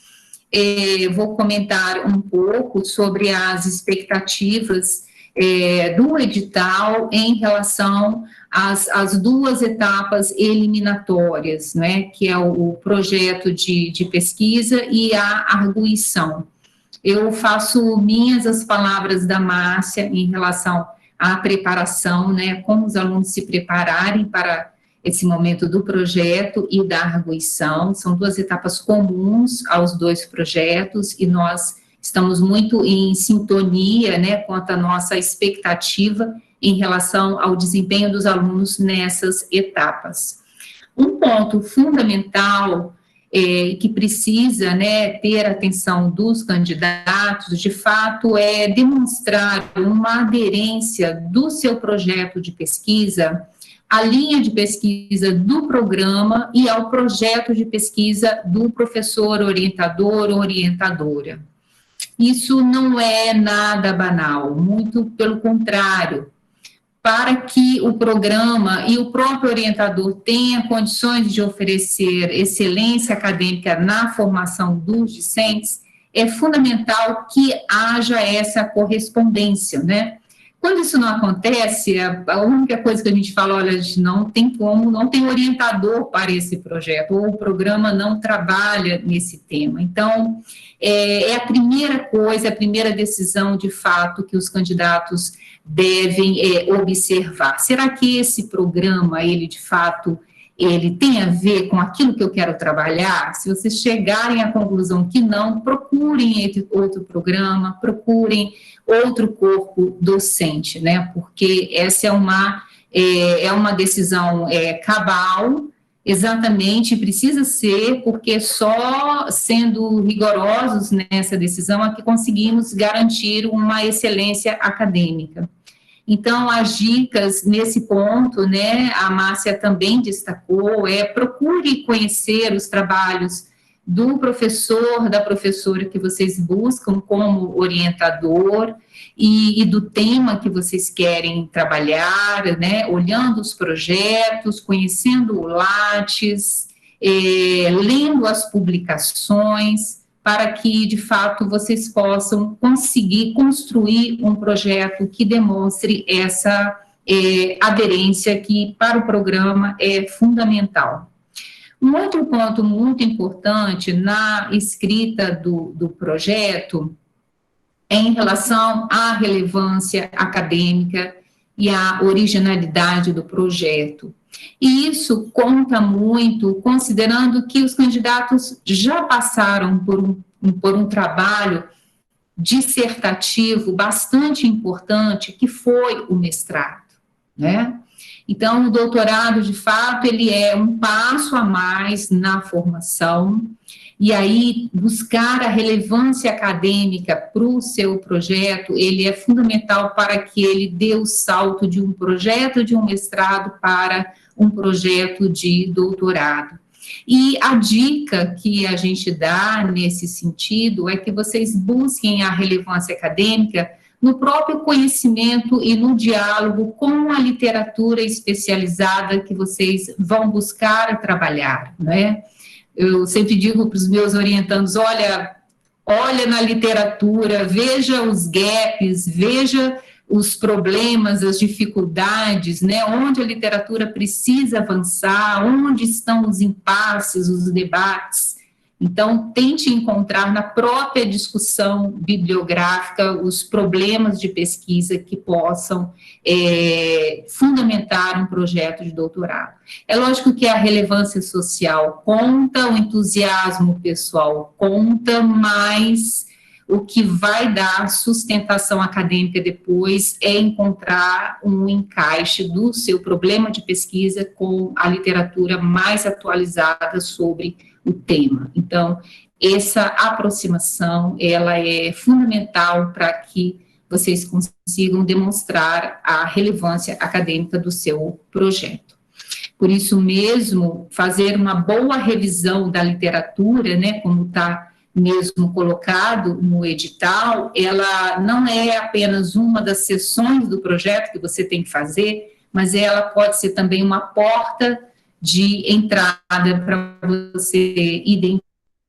vou comentar um pouco sobre as expectativas do edital em relação às duas etapas eliminatórias, né, que é o projeto de pesquisa e a arguição. Eu faço minhas as palavras da Márcia em relação à preparação, né, como os alunos se prepararem para esse momento do projeto e da arguição. São duas etapas comuns aos dois projetos e nós estamos muito em sintonia, né, quanto à nossa expectativa em relação ao desempenho dos alunos nessas etapas. Um ponto fundamental que precisa, né, ter atenção dos candidatos, de fato, é demonstrar uma aderência do seu projeto de pesquisa à linha de pesquisa do programa e ao projeto de pesquisa do professor orientador ou orientadora. Isso não é nada banal, muito pelo contrário. Para que o programa e o próprio orientador tenham condições de oferecer excelência acadêmica na formação dos discentes, é fundamental que haja essa correspondência, né? Quando isso não acontece, a única coisa que a gente fala, olha, não tem como, não tem orientador para esse projeto, ou o programa não trabalha nesse tema. Então, é a primeira coisa, a primeira decisão, de fato, que os candidatos devem observar. Será que esse programa, ele, de fato, ele tem a ver com aquilo que eu quero trabalhar? Se vocês chegarem à conclusão que não, procurem outro programa, procurem outro corpo docente, né? Porque essa é uma decisão cabal, exatamente, precisa ser, porque só sendo rigorosos nessa decisão é que conseguimos garantir uma excelência acadêmica. Então, as dicas nesse ponto, né, a Márcia também destacou, procure conhecer os trabalhos do professor, da professora que vocês buscam como orientador e do tema que vocês querem trabalhar, né, olhando os projetos, conhecendo o Lattes, lendo as publicações, para que, de fato, vocês possam conseguir construir um projeto que demonstre essa aderência que, para o programa, é fundamental. Um outro ponto muito importante na escrita do projeto é em relação à relevância acadêmica e à originalidade do projeto. E isso conta muito, considerando que os candidatos já passaram por um trabalho dissertativo bastante importante, que foi o mestrado, né? Então, o doutorado, de fato, ele é um passo a mais na formação, e aí buscar a relevância acadêmica para o seu projeto, ele é fundamental para que ele dê o salto de um projeto de um mestrado para um projeto de doutorado. E a dica que a gente dá nesse sentido é que vocês busquem a relevância acadêmica no próprio conhecimento e no diálogo com a literatura especializada que vocês vão buscar trabalhar, né? Eu sempre digo para os meus orientandos, olha na literatura, veja os gaps, veja os problemas, as dificuldades, né, onde a literatura precisa avançar, onde estão os impasses, os debates. Então, tente encontrar na própria discussão bibliográfica os problemas de pesquisa que possam fundamentar um projeto de doutorado. É lógico que a relevância social conta, o entusiasmo pessoal conta, mas o que vai dar sustentação acadêmica depois é encontrar um encaixe do seu problema de pesquisa com a literatura mais atualizada sobre o tema. Então, essa aproximação, ela é fundamental para que vocês consigam demonstrar a relevância acadêmica do seu projeto. Por isso mesmo, fazer uma boa revisão da literatura, né, como está mesmo colocado no edital, ela não é apenas uma das seções do projeto que você tem que fazer, mas ela pode ser também uma porta de entrada para você identificar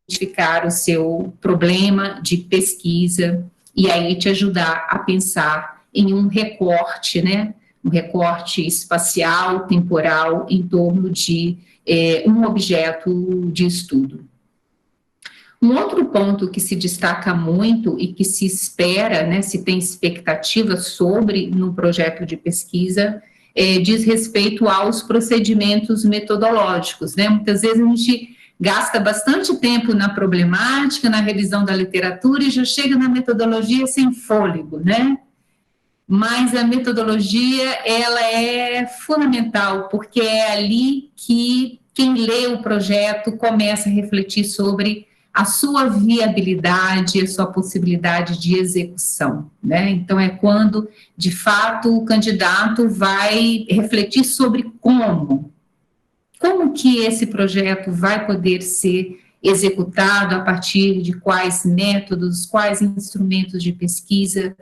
identificar o seu problema de pesquisa e aí te ajudar a pensar em um recorte, né? Um recorte espacial, temporal, em torno de um objeto de estudo. Um outro ponto que se destaca muito e que se espera, né, se tem expectativa sobre no projeto de pesquisa, diz respeito aos procedimentos metodológicos, né? Muitas vezes a gente gasta bastante tempo na problemática, na revisão da literatura e já chega na metodologia sem fôlego, né? Mas a metodologia, ela é fundamental, porque é ali que quem lê o projeto começa a refletir sobre a sua viabilidade, a sua possibilidade de execução, né? Então, é quando, de fato, o candidato vai refletir sobre como que esse projeto vai poder ser executado a partir de quais métodos, quais instrumentos de pesquisa,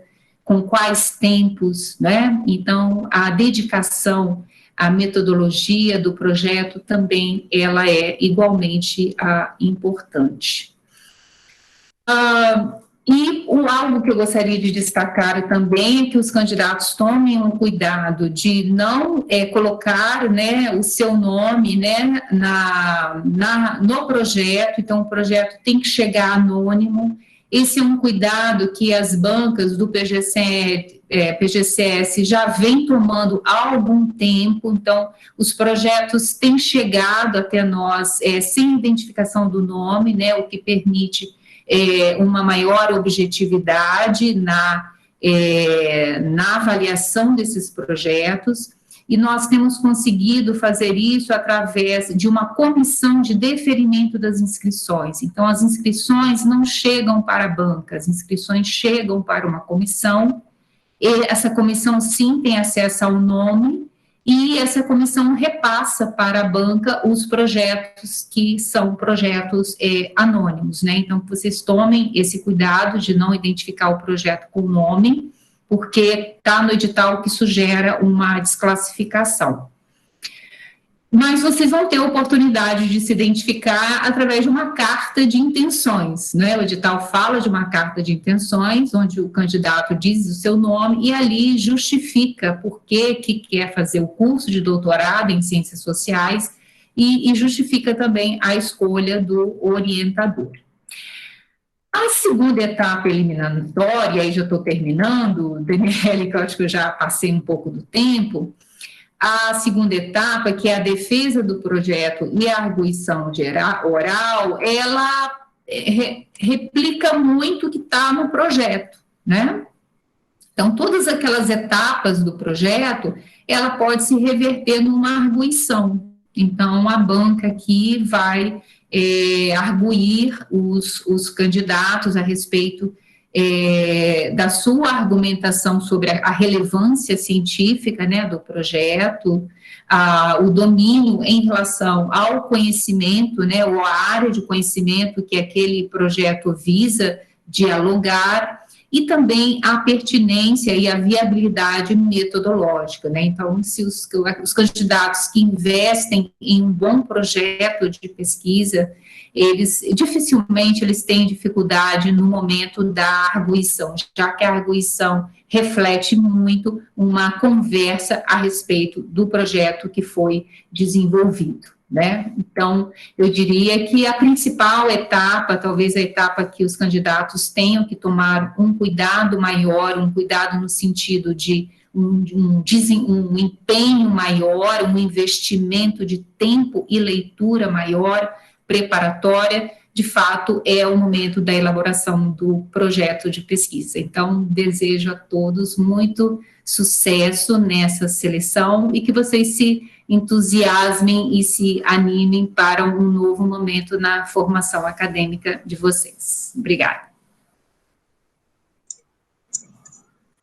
com quais tempos, né? Então, a dedicação à metodologia do projeto também, ela é igualmente importante. E algo que eu gostaria de destacar também é que os candidatos tomem um cuidado de não colocar, né, o seu nome, né, no projeto. Então, o projeto tem que chegar anônimo. Esse é um cuidado que as bancas do PGCS já vem tomando há algum tempo. Então, os projetos têm chegado até nós sem identificação do nome, né, o que permite uma maior objetividade na avaliação desses projetos, e nós temos conseguido fazer isso através de uma comissão de deferimento das inscrições. Então, as inscrições não chegam para a banca, as inscrições chegam para uma comissão, e essa comissão, sim, tem acesso ao nome, e essa comissão repassa para a banca os projetos que são projetos anônimos, né? Então, vocês tomem esse cuidado de não identificar o projeto com nome, porque está no edital que isso gera uma desclassificação. Mas vocês vão ter a oportunidade de se identificar através de uma carta de intenções, né? O edital fala de uma carta de intenções, onde o candidato diz o seu nome e ali justifica por que quer fazer o curso de doutorado em ciências sociais e justifica também a escolha do orientador. A segunda etapa eliminatória, aí já estou terminando, Daniele, que eu acho que eu já passei um pouco do tempo. A segunda etapa, que é a defesa do projeto e a arguição oral, ela replica muito o que está no projeto, né? Então, todas aquelas etapas do projeto, ela pode se reverter numa arguição. Então, a banca aqui vai arguir os candidatos a respeito da sua argumentação sobre a relevância científica, né, do projeto, o domínio em relação ao conhecimento, né, ou a área de conhecimento que aquele projeto visa dialogar, e também a pertinência e a viabilidade metodológica, né? Então, se os candidatos que investem em um bom projeto de pesquisa, dificilmente eles têm dificuldade no momento da arguição, já que a arguição reflete muito uma conversa a respeito do projeto que foi desenvolvido, né? Então, eu diria que a principal etapa, talvez a etapa que os candidatos tenham que tomar um cuidado maior, um cuidado no sentido de um empenho maior, um investimento de tempo e leitura maior, preparatória, de fato, é o momento da elaboração do projeto de pesquisa. Então, desejo a todos muito sucesso nessa seleção e que vocês se entusiasmem e se animem para um novo momento na formação acadêmica de vocês. Obrigada.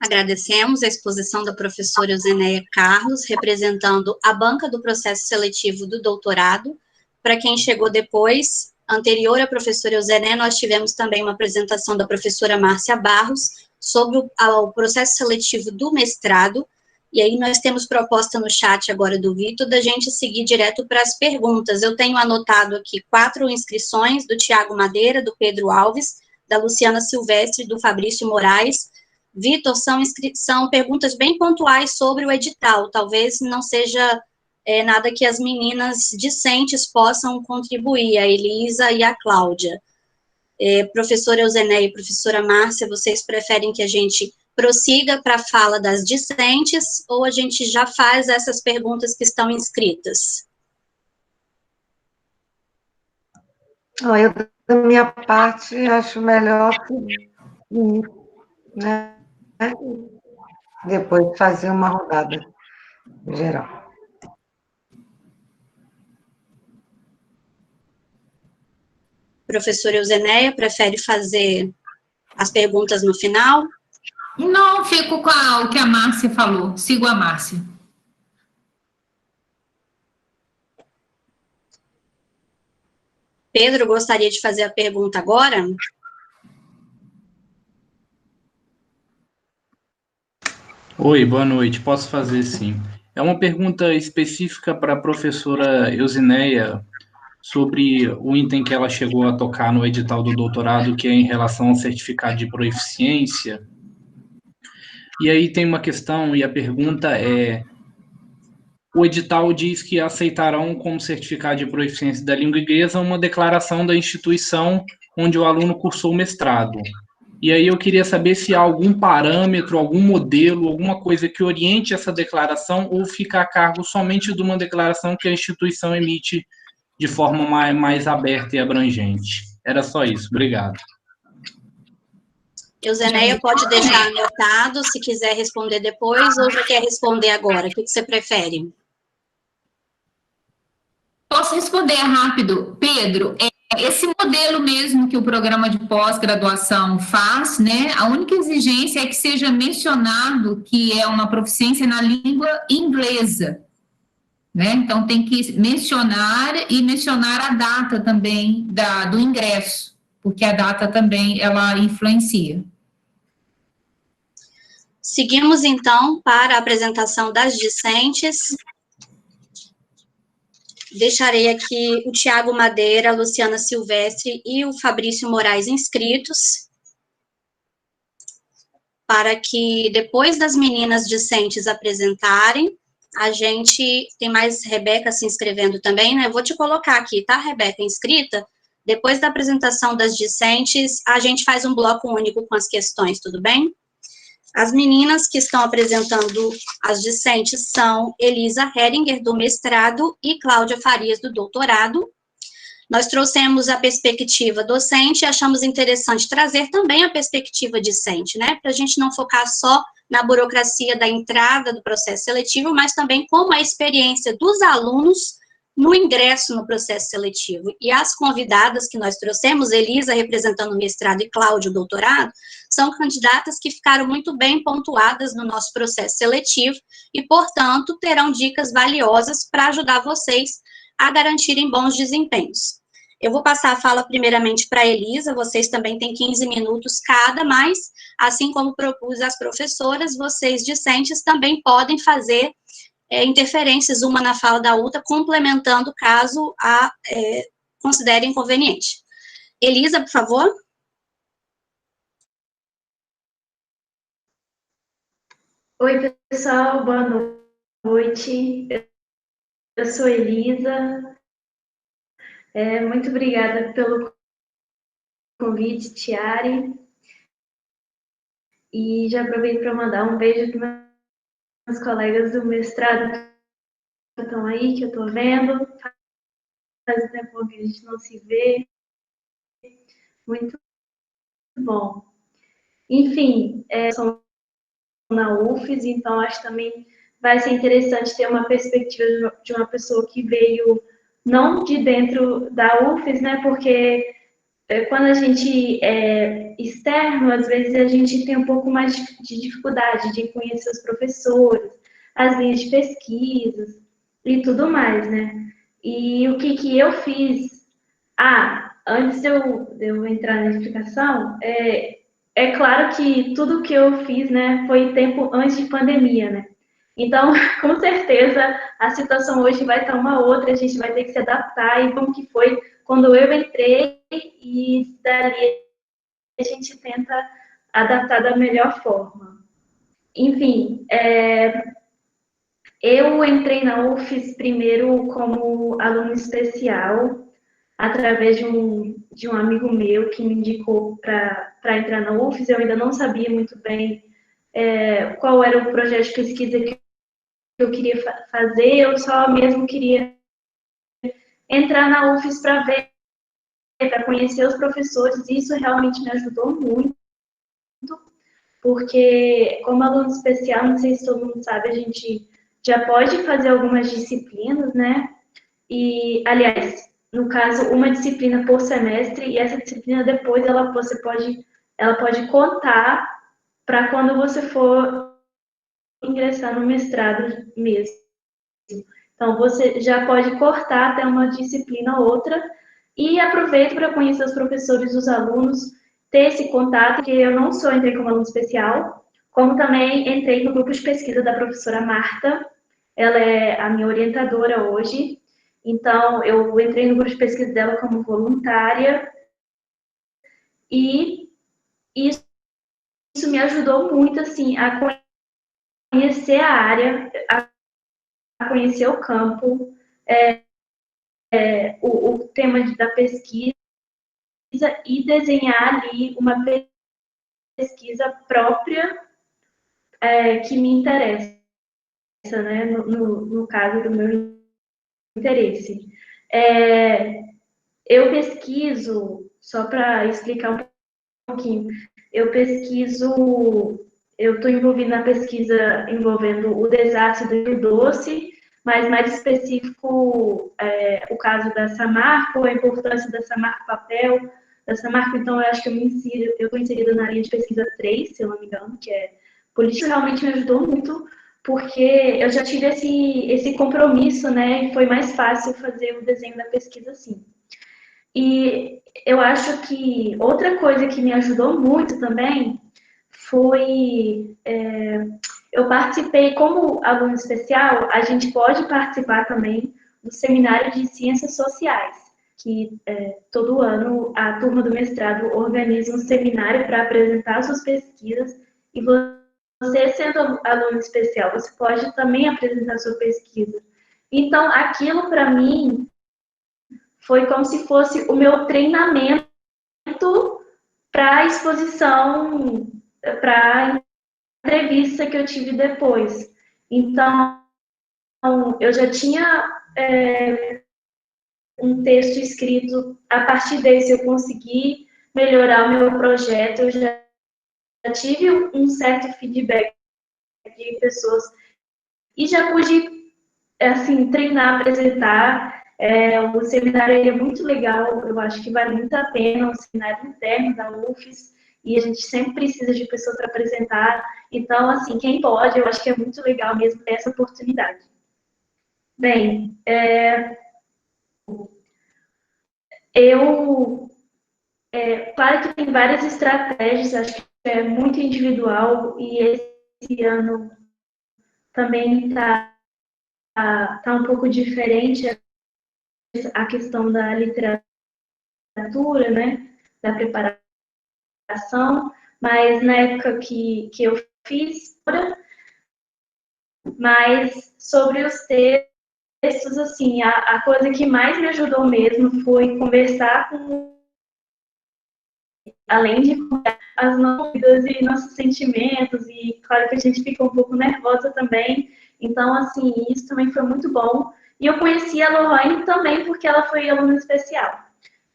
Agradecemos a exposição da professora Euzenéia Carlos, representando a banca do processo seletivo do doutorado. Para quem chegou depois, anterior à professora Euzenéia, nós tivemos também uma apresentação da professora Márcia Barros sobre o processo seletivo do mestrado. E aí nós temos proposta no chat agora do Vitor da gente seguir direto para as perguntas. Eu tenho anotado aqui 4 inscrições do Tiago Madeira, do Pedro Alves, da Luciana Silvestre, do Fabrício Moraes. Vitor, são perguntas bem pontuais sobre o edital, talvez não seja nada que as meninas discentes possam contribuir, a Elisa e a Cláudia. Professora Euzenéia e professora Márcia, vocês preferem que a gente prossiga para a fala das discentes, ou a gente já faz essas perguntas que estão inscritas? Eu, da minha parte, acho melhor que, né, depois fazer uma rodada geral. Professora Euzenéia, prefere fazer as perguntas no final? Não, fico com o que a Márcia falou. Sigo a Márcia. Pedro, gostaria de fazer a pergunta agora? Oi, boa noite. Posso fazer sim. É uma pergunta específica para a professora Euzenéia sobre o item que ela chegou a tocar no edital do doutorado, que é em relação ao certificado de proeficiência. E aí tem uma questão, e a pergunta é: o edital diz que aceitarão como certificado de proeficiência da língua inglesa uma declaração da instituição onde o aluno cursou o mestrado. E aí eu queria saber se há algum parâmetro, algum modelo, alguma coisa que oriente essa declaração, ou fica a cargo somente de uma declaração que a instituição emite de forma mais aberta e abrangente. Era só isso. Obrigado. Euzenéia pode deixar anotado, se quiser responder depois, ou já quer responder agora? O que você prefere? Posso responder rápido, Pedro? Esse modelo mesmo que o programa de pós-graduação faz, né? A única exigência é que seja mencionado que é uma proficiência na língua inglesa, né? Então tem que mencionar a data também do ingresso, porque a data também ela influencia. Seguimos então para a apresentação das discentes. Deixarei aqui o Tiago Madeira, a Luciana Silvestre e o Fabrício Moraes inscritos, para que depois das meninas discentes apresentarem, a gente tem mais Rebeca se inscrevendo também, né? Eu vou te colocar aqui, tá, Rebeca, inscrita? Depois da apresentação das discentes, a gente faz um bloco único com as questões, tudo bem? As meninas que estão apresentando as discentes são Elisa Heringer, do mestrado, e Cláudia Farias, do doutorado. Nós trouxemos a perspectiva docente e achamos interessante trazer também a perspectiva discente, né? Para a gente não focar só na burocracia da entrada do processo seletivo, mas também como a experiência dos alunos no ingresso no processo seletivo. E as convidadas que nós trouxemos, Elisa representando o mestrado e Cláudia o doutorado, são candidatas que ficaram muito bem pontuadas no nosso processo seletivo e, portanto, terão dicas valiosas para ajudar vocês a garantirem bons desempenhos. Eu vou passar a fala primeiramente para a Elisa, vocês também têm 15 minutos cada, mas, assim como propus às professoras, vocês discentes também podem fazer interferências uma na fala da outra, complementando caso a considerem conveniente. Elisa, por favor. Oi, pessoal, boa noite. Eu sou Elisa. Muito obrigada pelo convite, Tiare. E já aproveito para mandar um beijo para meus colegas do mestrado que estão aí, que eu estou vendo. Faz tempo que a gente não se vê. Muito bom. Enfim, sou na UFES, então acho que também vai ser interessante ter uma perspectiva de uma pessoa que veio não de dentro da UFES, né? Porque quando a gente é externo, às vezes a gente tem um pouco mais de dificuldade de conhecer os professores, as linhas de pesquisas e tudo mais, né? E o que eu fiz? Antes de eu entrar na explicação, é claro que tudo que eu fiz, né, foi tempo antes de pandemia, né? Então, com certeza, a situação hoje vai estar uma outra, a gente vai ter que se adaptar, e como que foi quando eu entrei, e dali a gente tenta adaptar da melhor forma. Enfim, eu entrei na UFES primeiro como aluno especial, através de um amigo meu que me indicou para entrar na UFES. Eu ainda não sabia muito bem qual era o projeto de pesquisa que eu queria fazer, eu só mesmo queria entrar na UFES para ver, para conhecer os professores, e isso realmente me ajudou muito, porque como aluno especial, não sei se todo mundo sabe, a gente já pode fazer algumas disciplinas, né? E, aliás, no caso, uma disciplina por semestre, e essa disciplina depois ela pode contar para quando você for ingressar no mestrado mesmo. Então, você já pode cortar até uma disciplina ou outra, e aproveito para conhecer os professores, os alunos, ter esse contato, porque eu não só entrei como aluno especial, como também entrei no grupo de pesquisa da professora Marta, ela é a minha orientadora hoje. Então, eu entrei no grupo de pesquisa dela como voluntária, e isso me ajudou muito, assim, a conhecer a área, a conhecer o campo, o tema da pesquisa, e desenhar ali uma pesquisa própria que me interessa, né, no caso do meu interesse. Eu pesquiso, só para explicar um pouquinho, eu estou envolvida na pesquisa envolvendo o desácido e o doce, mas mais específico o caso da Samarco, a importância da Samarco papel, da Samarco. Então eu acho que eu estou inserida na linha de pesquisa 3, se eu não me engano, que é política. Realmente me ajudou muito, porque eu já tive esse compromisso, né, e foi mais fácil fazer o desenho da pesquisa assim. E eu acho que outra coisa que me ajudou muito também foi, eu participei como aluno especial, a gente pode participar também do seminário de ciências sociais, que todo ano a turma do mestrado organiza um seminário para apresentar suas pesquisas, e você, sendo aluno especial, você pode também apresentar sua pesquisa. Então, aquilo para mim foi como se fosse o meu treinamento para a exposição, para a entrevista que eu tive depois. Então, eu já tinha um texto escrito, a partir desse eu consegui melhorar o meu projeto, eu já tive um certo feedback de pessoas, e já pude, assim, treinar, apresentar. O seminário é muito legal, eu acho que vale muito a pena, o seminário interno da UFES, e a gente sempre precisa de pessoas para apresentar. Então, assim, quem pode, eu acho que é muito legal mesmo ter essa oportunidade. Bem, claro que tem várias estratégias, acho que é muito individual, e esse ano também está um pouco diferente a questão da literatura, né, da preparação, mas na época que eu fiz, mas sobre os textos, assim, a coisa que mais me ajudou mesmo foi conversar com, além de as dúvidas e nossos sentimentos, e claro que a gente fica um pouco nervosa também, então, assim, isso também foi muito bom. E eu conheci a Lohane também porque ela foi aluna especial.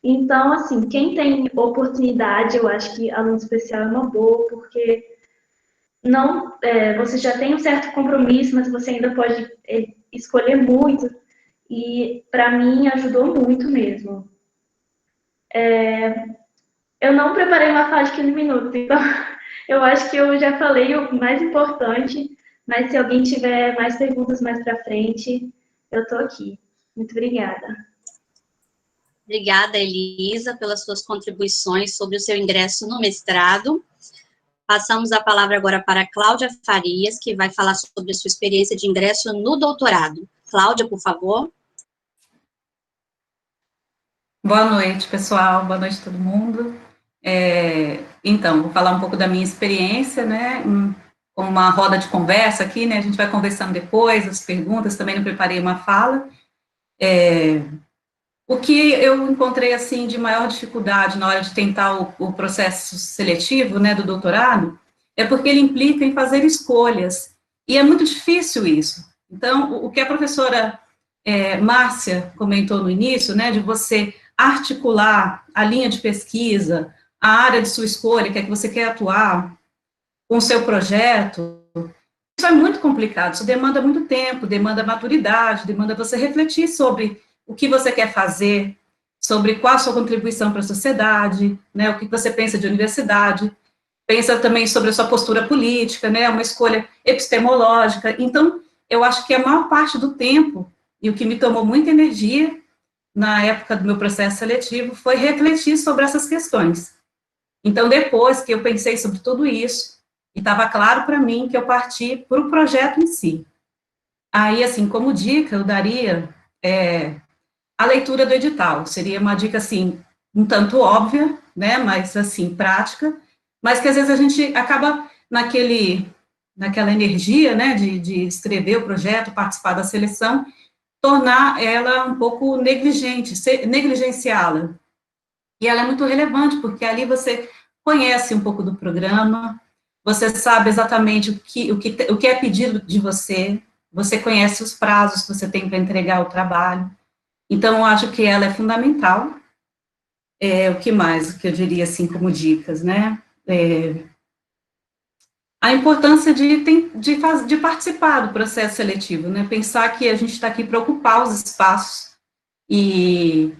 Então, assim, quem tem oportunidade, eu acho que aluno especial é uma boa, porque não, você já tem um certo compromisso, mas você ainda pode escolher muito, e para mim ajudou muito mesmo. Eu não preparei uma fala de 15 minutos, então eu acho que eu já falei o mais importante, mas se alguém tiver mais perguntas mais para frente, eu estou aqui. Muito obrigada. Obrigada, Elisa, pelas suas contribuições sobre o seu ingresso no mestrado. Passamos a palavra agora para a Cláudia Farias, que vai falar sobre a sua experiência de ingresso no doutorado. Cláudia, por favor. Boa noite, pessoal. Boa noite, todo mundo. Então, vou falar um pouco da minha experiência, né, com uma roda de conversa aqui, né, a gente vai conversando depois, as perguntas, também não preparei uma fala. O que eu encontrei, assim, de maior dificuldade na hora de tentar o processo seletivo, né, do doutorado, é porque ele implica em fazer escolhas, e é muito difícil isso. Então, o que a professora Márcia comentou no início, né, de você articular a linha de pesquisa, a área de sua escolha, que é que você quer atuar, com o seu projeto, isso é muito complicado, isso demanda muito tempo, demanda maturidade, demanda você refletir sobre o que você quer fazer, sobre qual a sua contribuição para a sociedade, né, o que você pensa de universidade, pensa também sobre a sua postura política, né, uma escolha epistemológica. Então, eu acho que a maior parte do tempo, e o que me tomou muita energia na época do meu processo seletivo, foi refletir sobre essas questões. Então, depois que eu pensei sobre tudo isso, e estava claro para mim que eu parti para o projeto em si. Aí, assim, como dica, eu daria a leitura do edital. Seria uma dica, assim, um tanto óbvia, né, mas, assim, prática, mas que às vezes a gente acaba naquela energia, né, de escrever o projeto, participar da seleção, tornar ela um pouco negligenciá-la. E ela é muito relevante, porque ali você conhece um pouco do programa, você sabe exatamente o que é pedido de você, você conhece os prazos que você tem para entregar o trabalho. Então, eu acho que ela é fundamental. O que mais que eu diria, assim, como dicas, né? A importância de participar do processo seletivo, né? Pensar que a gente está aqui para ocupar os espaços e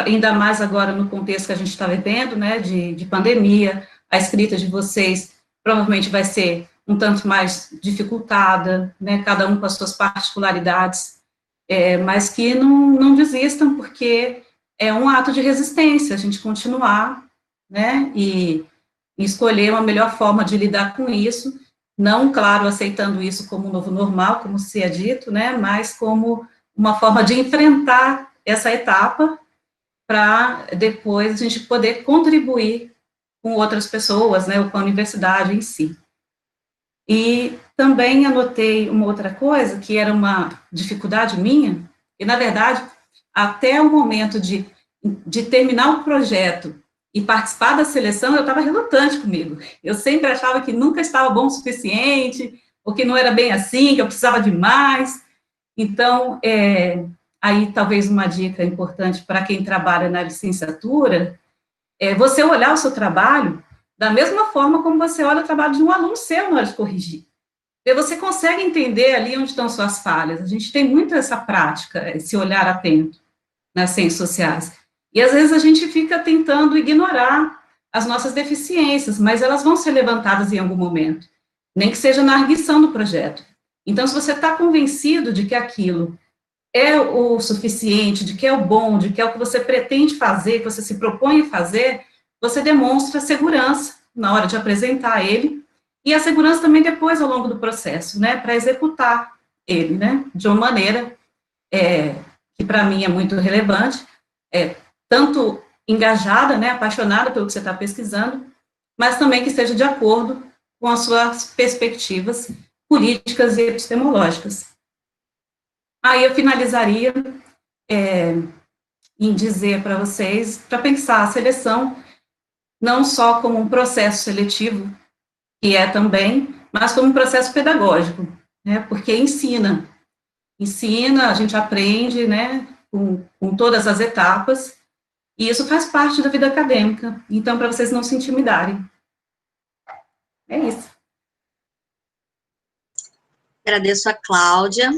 ainda mais agora no contexto que a gente está vivendo, né, de pandemia, a escrita de vocês provavelmente vai ser um tanto mais dificultada, né, cada um com as suas particularidades, mas que não desistam, porque é um ato de resistência, a gente continuar, né, e escolher uma melhor forma de lidar com isso, não, claro, aceitando isso como um novo normal, como se é dito, né, mas como uma forma de enfrentar essa etapa, para depois a gente poder contribuir com outras pessoas, né, ou com a universidade em si. E também anotei uma outra coisa, que era uma dificuldade minha, e, na verdade, até o momento de terminar o projeto e participar da seleção, eu estava relutante comigo. Eu sempre achava que nunca estava bom o suficiente, ou que não era bem assim, que eu precisava de mais. Então, aí talvez uma dica importante para quem trabalha na licenciatura, é você olhar o seu trabalho da mesma forma como você olha o trabalho de um aluno seu na hora de corrigir. E você consegue entender ali onde estão suas falhas. A gente tem muito essa prática, esse olhar atento nas ciências sociais. E às vezes a gente fica tentando ignorar as nossas deficiências, mas elas vão ser levantadas em algum momento, nem que seja na arguição do projeto. Então, se você está convencido de que aquilo é o suficiente, de que é o bom, de que é o que você pretende fazer, que você se propõe a fazer, você demonstra segurança na hora de apresentar ele, e a segurança também depois, ao longo do processo, né, para executar ele, né, de uma maneira que para mim é muito relevante, tanto engajada, né, apaixonada pelo que você está pesquisando, mas também que esteja de acordo com as suas perspectivas políticas e epistemológicas. Aí eu finalizaria em dizer para vocês, para pensar a seleção não só como um processo seletivo, que é também, mas como um processo pedagógico, né, porque ensina, a gente aprende, né, com todas as etapas, e isso faz parte da vida acadêmica, então, para vocês não se intimidarem. É isso. Agradeço a Cláudia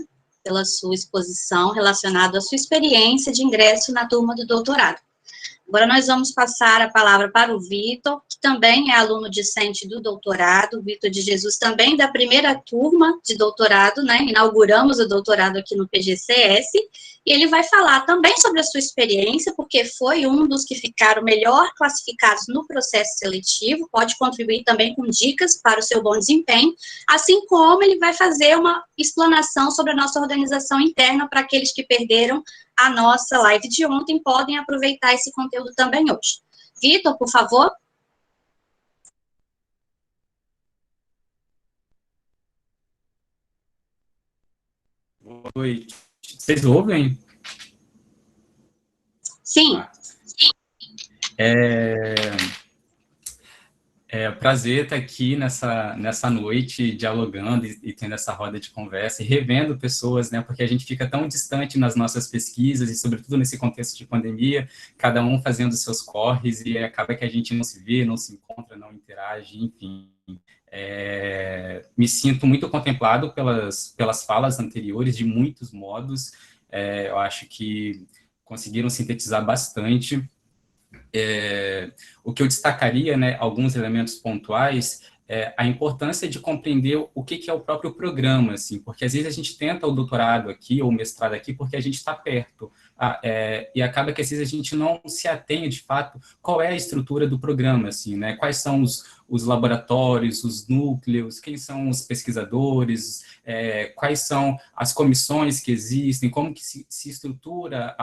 pela sua exposição relacionada à sua experiência de ingresso na turma do doutorado. Agora nós vamos passar a palavra para o Vitor, também é aluno discente do doutorado, Vitor de Jesus também da primeira turma de doutorado, né? Inauguramos o doutorado aqui no PGCS, e ele vai falar também sobre a sua experiência, porque foi um dos que ficaram melhor classificados no processo seletivo, pode contribuir também com dicas para o seu bom desempenho, assim como ele vai fazer uma explanação sobre a nossa organização interna para aqueles que perderam a nossa live de ontem, podem aproveitar esse conteúdo também hoje. Vitor, por favor. Boa noite. Vocês ouvem? Sim. É um prazer estar aqui nessa noite, dialogando e tendo essa roda de conversa e revendo pessoas, né, porque a gente fica tão distante nas nossas pesquisas e, sobretudo, nesse contexto de pandemia, cada um fazendo seus corres e acaba que a gente não se vê, não se encontra, não interage, enfim. Me sinto muito contemplado pelas falas anteriores, de muitos modos. Eu acho que conseguiram sintetizar bastante. O que eu destacaria, né, alguns elementos pontuais, a importância de compreender o que é o próprio programa, assim, porque às vezes a gente tenta o doutorado aqui ou o mestrado aqui porque a gente está perto, e acaba que às vezes a gente não se atém de fato qual é a estrutura do programa, assim, né, quais são os laboratórios, os núcleos, quem são os pesquisadores, quais são as comissões que existem, como que se estrutura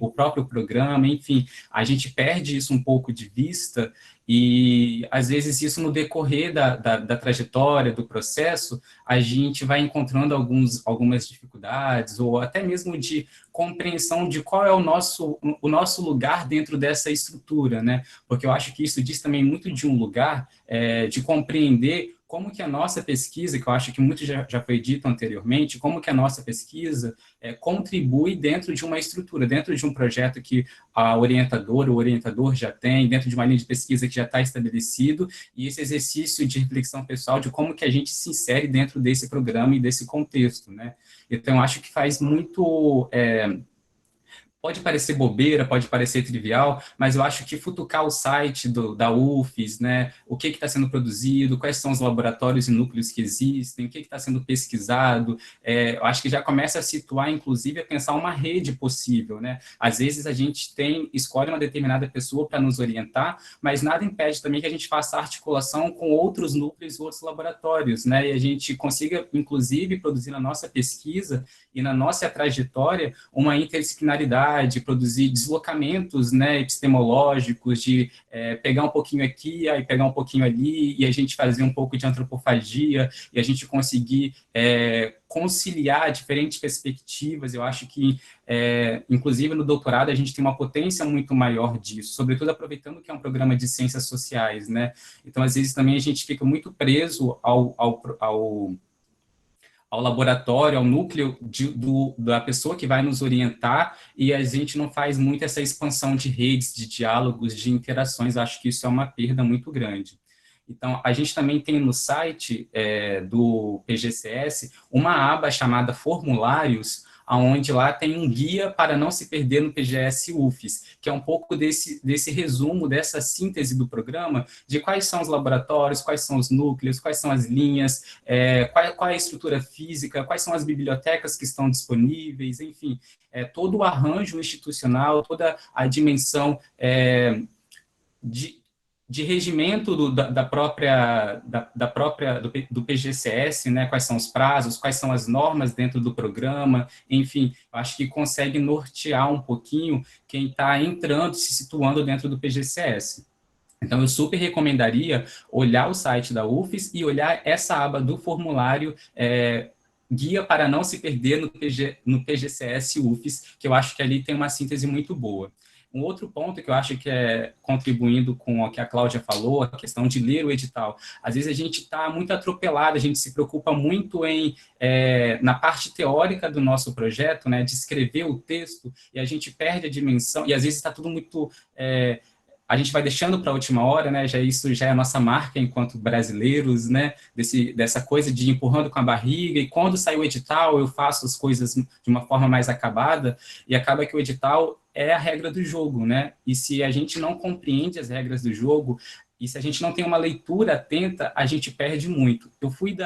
o próprio programa, enfim, a gente perde isso um pouco de vista e, às vezes, isso no decorrer da trajetória, do processo, a gente vai encontrando algumas dificuldades ou até mesmo de compreensão de qual é o nosso lugar dentro dessa estrutura, né? Porque eu acho que isso diz também muito de um lugar de compreender como que a nossa pesquisa, que eu acho que muito já foi dito anteriormente, como que a nossa pesquisa contribui dentro de uma estrutura, dentro de um projeto que a orientadora, o orientador já tem, dentro de uma linha de pesquisa que já está estabelecido, e esse exercício de reflexão pessoal de como que a gente se insere dentro desse programa e desse contexto, né? Então, eu acho que faz muito... Pode parecer bobeira, pode parecer trivial, mas eu acho que futucar o site da UFES, né, o que está sendo produzido, quais são os laboratórios e núcleos que existem, o que está sendo pesquisado, eu acho que já começa a situar, inclusive, a pensar uma rede possível, né? Às vezes a gente escolhe uma determinada pessoa para nos orientar, mas nada impede também que a gente faça articulação com outros núcleos e outros laboratórios, né, e a gente consiga, inclusive, produzir na nossa pesquisa e na nossa trajetória uma interdisciplinaridade, de produzir deslocamentos, né, epistemológicos, de pegar um pouquinho aqui, aí pegar um pouquinho ali, e a gente fazer um pouco de antropofagia, e a gente conseguir conciliar diferentes perspectivas. Eu acho que, inclusive no doutorado, a gente tem uma potência muito maior disso, sobretudo aproveitando que é um programa de ciências sociais, né? Então, às vezes, também a gente fica muito preso ao laboratório, ao núcleo da pessoa que vai nos orientar, e a gente não faz muito essa expansão de redes, de diálogos, de interações. Acho que isso é uma perda muito grande. Então, a gente também tem no site do PGCS uma aba chamada Formulários, onde lá tem um guia para não se perder no PGS UFES, que é um pouco desse resumo, dessa síntese do programa, de quais são os laboratórios, quais são os núcleos, quais são as linhas, qual é a estrutura física, quais são as bibliotecas que estão disponíveis, enfim, todo o arranjo institucional, toda a dimensão de regimento do PGCS, né, quais são os prazos, quais são as normas dentro do programa, enfim, acho que consegue nortear um pouquinho quem está entrando, se situando dentro do PGCS. Então, eu super recomendaria olhar o site da UFES e olhar essa aba do formulário Guia para não se perder no PGCS UFES, que eu acho que ali tem uma síntese muito boa. Um outro ponto que eu acho que contribuindo com o que a Cláudia falou, a questão de ler o edital. Às vezes a gente está muito atropelado, a gente se preocupa muito na parte teórica do nosso projeto, né, de escrever o texto, e a gente perde a dimensão, e às vezes está tudo muito... a gente vai deixando para a última hora, né? Isso já é a nossa marca enquanto brasileiros, né? Dessa coisa de ir empurrando com a barriga, e quando sai o edital eu faço as coisas de uma forma mais acabada, e acaba que o edital é a regra do jogo, né? E se a gente não compreende as regras do jogo, E se a gente não tem uma leitura atenta, a gente perde muito. Eu fui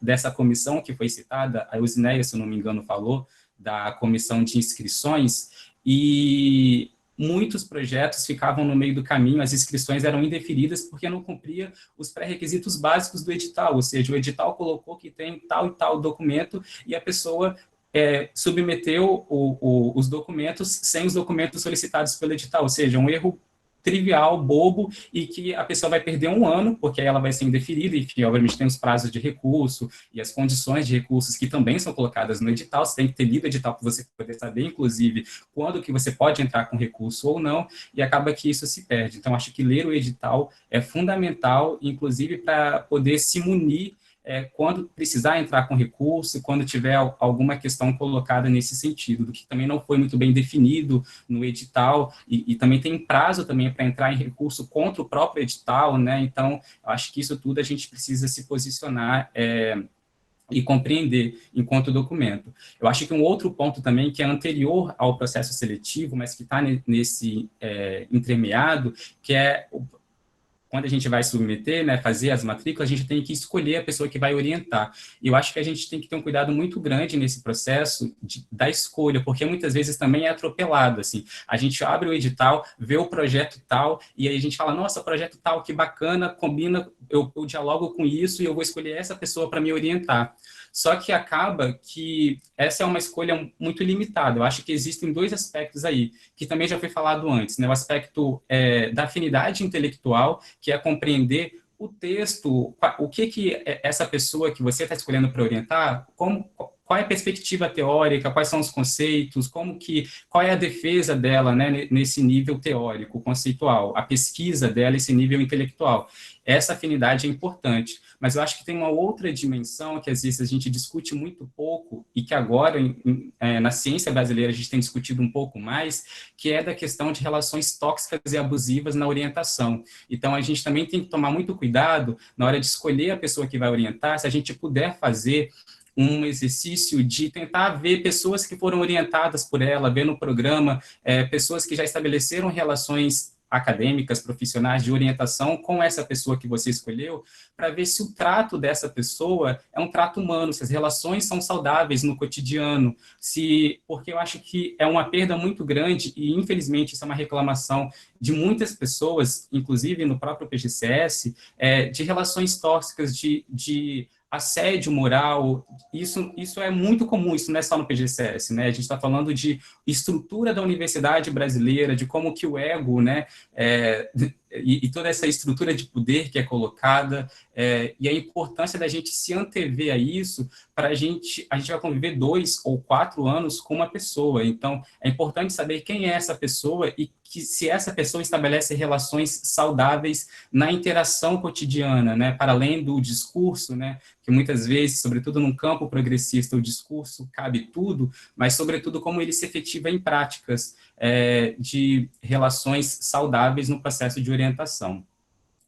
dessa comissão que foi citada, a Eusinéia, se eu não me engano, falou, da comissão de inscrições, e muitos projetos ficavam no meio do caminho, as inscrições eram indeferidas porque não cumpria os pré-requisitos básicos do edital, ou seja, o edital colocou que tem tal e tal documento e a pessoa submeteu os documentos sem os documentos solicitados pelo edital, ou seja, um erro trivial, bobo, e que a pessoa vai perder 1 ano, porque aí ela vai ser indeferida, e que, obviamente, tem os prazos de recurso e as condições de recursos que também são colocadas no edital. Você tem que ter lido o edital para você poder saber, inclusive, quando que você pode entrar com recurso ou não, e acaba que isso se perde. Então, acho que ler o edital é fundamental, inclusive, para poder se munir quando precisar entrar com recurso, quando tiver alguma questão colocada nesse sentido, do que também não foi muito bem definido no edital, e também tem prazo também para entrar em recurso contra o próprio edital, né? Então, acho que isso tudo a gente precisa se posicionar e compreender enquanto documento. Eu acho que um outro ponto também, que é anterior ao processo seletivo, mas que está nesse entremeado, que é quando a gente vai submeter, né, fazer as matrículas, a gente tem que escolher a pessoa que vai orientar. E eu acho que a gente tem que ter um cuidado muito grande nesse processo da escolha, porque muitas vezes também é atropelado, assim. A gente abre o edital, vê o projeto tal, e aí a gente fala, nossa, projeto tal, que bacana, combina, eu dialogo com isso e eu vou escolher essa pessoa para me orientar. Só que acaba que essa é uma escolha muito limitada. Eu acho que existem 2 aspectos aí, que também já foi falado antes, né? O aspecto da afinidade intelectual, que é compreender o texto, o que essa pessoa que você está escolhendo para orientar, qual é a perspectiva teórica, quais são os conceitos, qual é a defesa dela, né, nesse nível teórico, conceitual, a pesquisa dela, esse nível intelectual. Essa afinidade é importante, mas eu acho que tem uma outra dimensão que às vezes a gente discute muito pouco e que agora, na ciência brasileira, a gente tem discutido um pouco mais, que é da questão de relações tóxicas e abusivas na orientação. Então, a gente também tem que tomar muito cuidado na hora de escolher a pessoa que vai orientar, se a gente puder fazer um exercício de tentar ver pessoas que foram orientadas por ela, ver no programa, pessoas que já estabeleceram relações acadêmicas, profissionais de orientação com essa pessoa que você escolheu, para ver se o trato dessa pessoa é um trato humano, se as relações são saudáveis no cotidiano, porque eu acho que é uma perda muito grande, e infelizmente isso é uma reclamação de muitas pessoas, inclusive no próprio PGCS, de relações tóxicas, de assédio moral. Isso é muito comum, isso não é só no PGCS, né? A gente está falando de estrutura da universidade brasileira, de como que o ego, né, e toda essa estrutura de poder que é colocada, e a importância da gente se antever a isso, a gente vai conviver 2 ou 4 anos com uma pessoa. Então, é importante saber quem é essa pessoa e que se essa pessoa estabelece relações saudáveis na interação cotidiana, né, para além do discurso, né, que muitas vezes, sobretudo num campo progressista, o discurso cabe tudo, mas sobretudo como ele se efetiva em práticas de relações saudáveis no processo de orientação.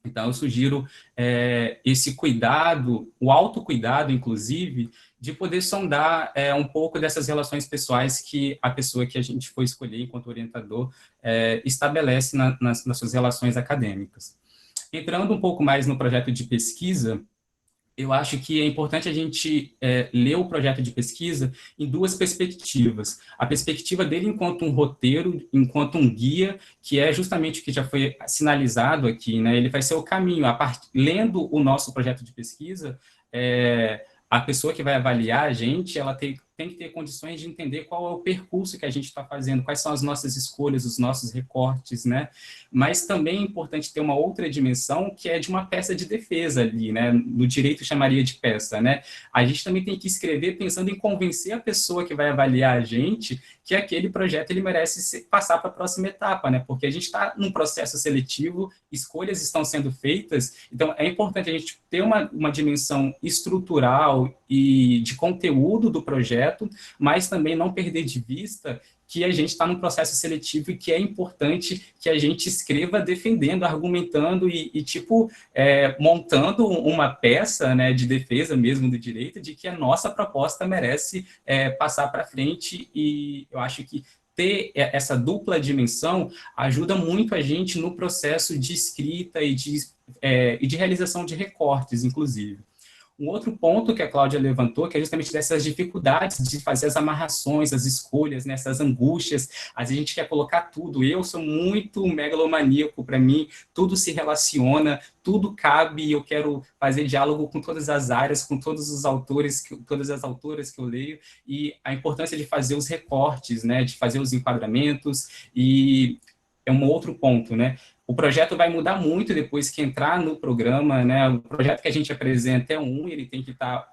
Então, eu sugiro esse cuidado, o autocuidado, inclusive, de poder sondar um pouco dessas relações pessoais que a pessoa que a gente for escolher enquanto orientador estabelece nas suas relações acadêmicas. Entrando um pouco mais no projeto de pesquisa, eu acho que é importante a gente ler o projeto de pesquisa em 2 perspectivas. A perspectiva dele enquanto um roteiro, enquanto um guia, que é justamente o que já foi sinalizado aqui, né? Ele vai ser o caminho. Lendo o nosso projeto de pesquisa, a pessoa que vai avaliar a gente, ela tem que ter condições de entender qual é o percurso que a gente está fazendo, quais são as nossas escolhas, os nossos recortes, né? Mas também é importante ter uma outra dimensão, que é de uma peça de defesa ali, né? No direito chamaria de peça, né? A gente também tem que escrever pensando em convencer a pessoa que vai avaliar a gente que aquele projeto ele merece passar para a próxima etapa, né? Porque a gente está num processo seletivo, escolhas estão sendo feitas, então é importante a gente ter uma dimensão estrutural e de conteúdo do projeto, mas também não perder de vista que a gente está num processo seletivo e que é importante que a gente escreva defendendo, argumentando montando uma peça, né, de defesa mesmo do direito, de que a nossa proposta merece passar para frente. E eu acho que ter essa dupla dimensão ajuda muito a gente no processo de escrita e de realização de recortes, inclusive. Um outro ponto que a Cláudia levantou, que é justamente dessas dificuldades de fazer as amarrações, as escolhas, né, essas angústias. Às vezes a gente quer colocar tudo. Eu sou muito megalomaníaco, para mim, tudo se relaciona, tudo cabe, e eu quero fazer diálogo com todas as áreas, com todos os autores, todas as autoras que eu leio, e a importância de fazer os recortes, né, de fazer os enquadramentos, e é um outro ponto, né? O projeto vai mudar muito depois que entrar no programa, né? O projeto que a gente apresenta é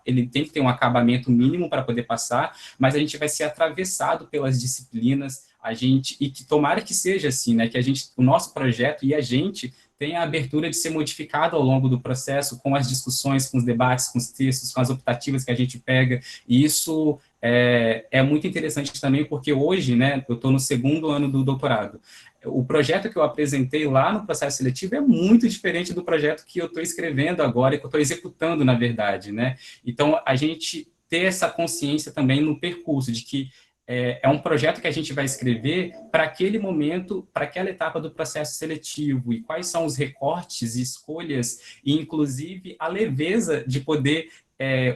ele tem que ter um acabamento mínimo para poder passar, mas a gente vai ser atravessado pelas disciplinas, e que tomara que seja assim, né? Que o nosso projeto e a gente tem a abertura de ser modificado ao longo do processo, com as discussões, com os debates, com os textos, com as optativas que a gente pega, e isso é muito interessante também, porque hoje, né, eu estou no 2º ano do doutorado. O projeto que eu apresentei lá no processo seletivo é muito diferente do projeto que eu estou escrevendo agora, e que eu estou executando, na verdade, né? Então, a gente ter essa consciência também no percurso, de que é um projeto que a gente vai escrever para aquele momento, para aquela etapa do processo seletivo, e quais são os recortes e escolhas, e inclusive a leveza de poder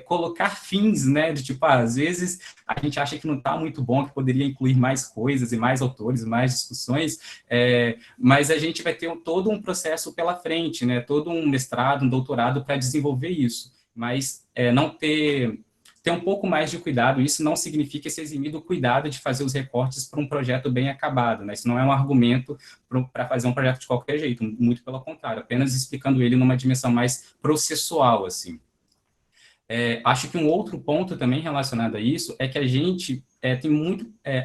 colocar fins, né, de tipo, às vezes a gente acha que não está muito bom, que poderia incluir mais coisas, e mais autores, mais discussões, mas a gente vai ter todo um processo pela frente, né, todo um mestrado, um doutorado para desenvolver isso, mas não ter um pouco mais de cuidado. Isso não significa se eximir do cuidado de fazer os recortes para um projeto bem acabado, né? Isso não é um argumento para fazer um projeto de qualquer jeito, muito pelo contrário, apenas explicando ele numa dimensão mais processual, assim. Acho que um outro ponto também relacionado a isso é que a gente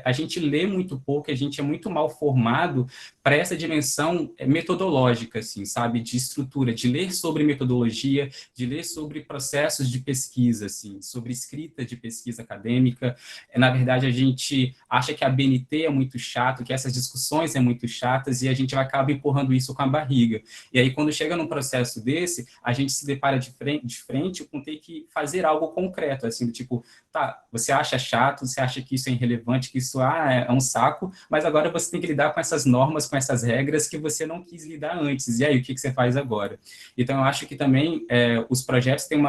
a gente lê muito pouco, a gente é muito mal formado para essa dimensão metodológica, assim, sabe, de estrutura, de ler sobre metodologia, de ler sobre processos de pesquisa, assim, sobre escrita de pesquisa acadêmica. Na verdade, a gente acha que a BNT é muito chato, que essas discussões são muito chatas, e a gente acaba empurrando isso com a barriga. E aí, quando chega num processo desse, a gente se depara de frente com ter que fazer algo concreto, assim, do tipo, tá, você acha chato, você acha que isso é irrelevante, que isso é um saco, mas agora você tem que lidar com essas normas, com essas regras que você não quis lidar antes. E aí, o que você faz agora? Então, eu acho que também os projetos têm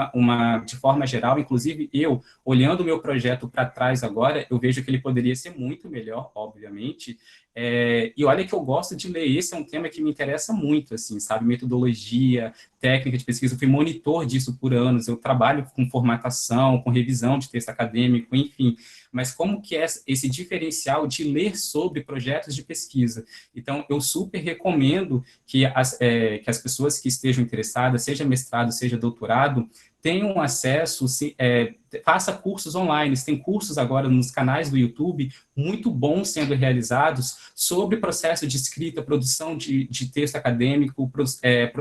de forma geral, inclusive eu, olhando o meu projeto para trás agora, eu vejo que ele poderia ser muito melhor, obviamente. E olha que eu gosto de ler, esse é um tema que me interessa muito, assim, sabe, metodologia, técnica de pesquisa, eu fui monitor disso por anos, eu trabalho com formatação, com revisão de texto acadêmico, enfim, mas como que é esse diferencial de ler sobre projetos de pesquisa? Então, eu super recomendo que as pessoas que estejam interessadas, seja mestrado, seja doutorado, tenham acesso, faça cursos online. Tem cursos agora nos canais do YouTube muito bons sendo realizados sobre processo de escrita, produção de texto acadêmico,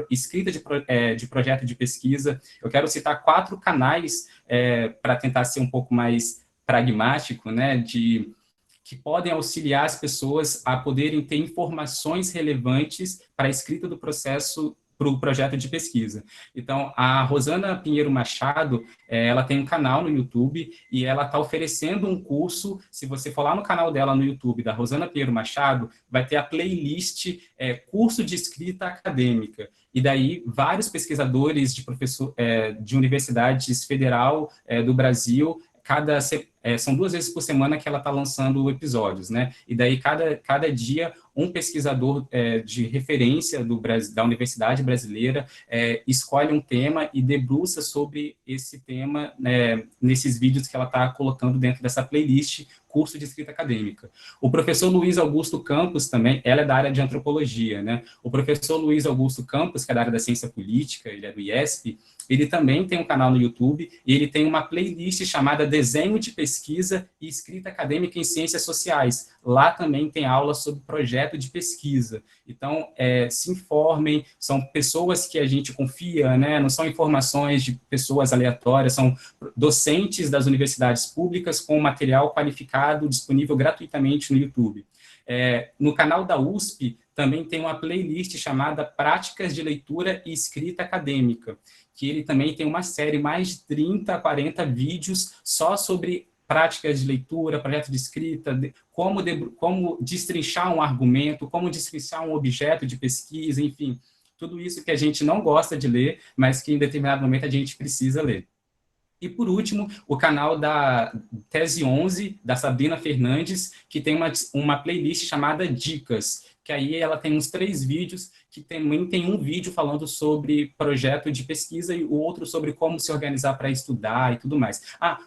escrita de projeto de pesquisa. Eu quero citar 4 canais para tentar ser um pouco mais pragmático, né, que podem auxiliar as pessoas a poderem ter informações relevantes para a escrita do processo para o projeto de pesquisa. Então, a Rosana Pinheiro Machado, ela tem um canal no YouTube e ela está oferecendo um curso. Se você for lá no canal dela no YouTube, da Rosana Pinheiro Machado, vai ter a playlist Curso de Escrita Acadêmica. E daí, vários pesquisadores de universidades federal do Brasil, são 2 vezes por semana que ela está lançando episódios, né? E daí, cada dia, um pesquisador de referência da Universidade Brasileira escolhe um tema e debruça sobre esse tema nesses vídeos que ela está colocando dentro dessa playlist Curso de Escrita Acadêmica. O professor Luiz Augusto Campos também, ela é da área de antropologia, né? O professor Luiz Augusto Campos, que é da área da ciência política, ele é do IESP, ele também tem um canal no YouTube e ele tem uma playlist chamada Desenho de Pesquisa e Escrita Acadêmica em Ciências Sociais. Lá também tem aulas sobre projeto de pesquisa. Então, se informem, são pessoas que a gente confia, né? Não são informações de pessoas aleatórias, são docentes das universidades públicas com material qualificado disponível gratuitamente no YouTube. No canal da USP também tem uma playlist chamada Práticas de Leitura e Escrita Acadêmica, que ele também tem uma série, mais de 30 a 40 vídeos só sobre práticas de leitura, projeto de escrita, como destrinchar um argumento, como destrinchar um objeto de pesquisa, enfim, tudo isso que a gente não gosta de ler, mas que em determinado momento a gente precisa ler. E, por último, o canal da Tese 11, da Sabrina Fernandes, que tem uma playlist chamada Dicas, que aí ela tem uns 3 vídeos, que também tem um vídeo falando sobre projeto de pesquisa e o outro sobre como se organizar para estudar e tudo mais.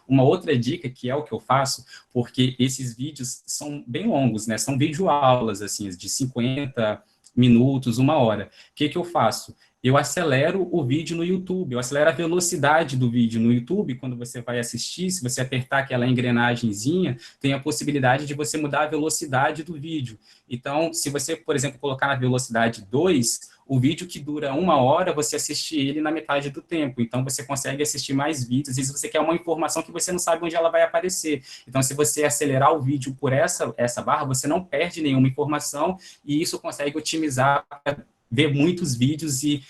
Uma outra dica, que é o que eu faço, porque esses vídeos são bem longos, né? São videoaulas, assim, de 50 minutos, 1 hora. O que eu faço? Eu acelero o vídeo no YouTube, eu acelero a velocidade do vídeo no YouTube. Quando você vai assistir, se você apertar aquela engrenagemzinha, tem a possibilidade de você mudar a velocidade do vídeo. Então, se você, por exemplo, colocar na velocidade 2, o vídeo que dura 1 hora, você assiste ele na metade do tempo. Então, você consegue assistir mais vídeos. E se você quer uma informação que você não sabe onde ela vai aparecer. Então, se você acelerar o vídeo por essa barra, você não perde nenhuma informação e isso consegue otimizar para ver muitos vídeos e,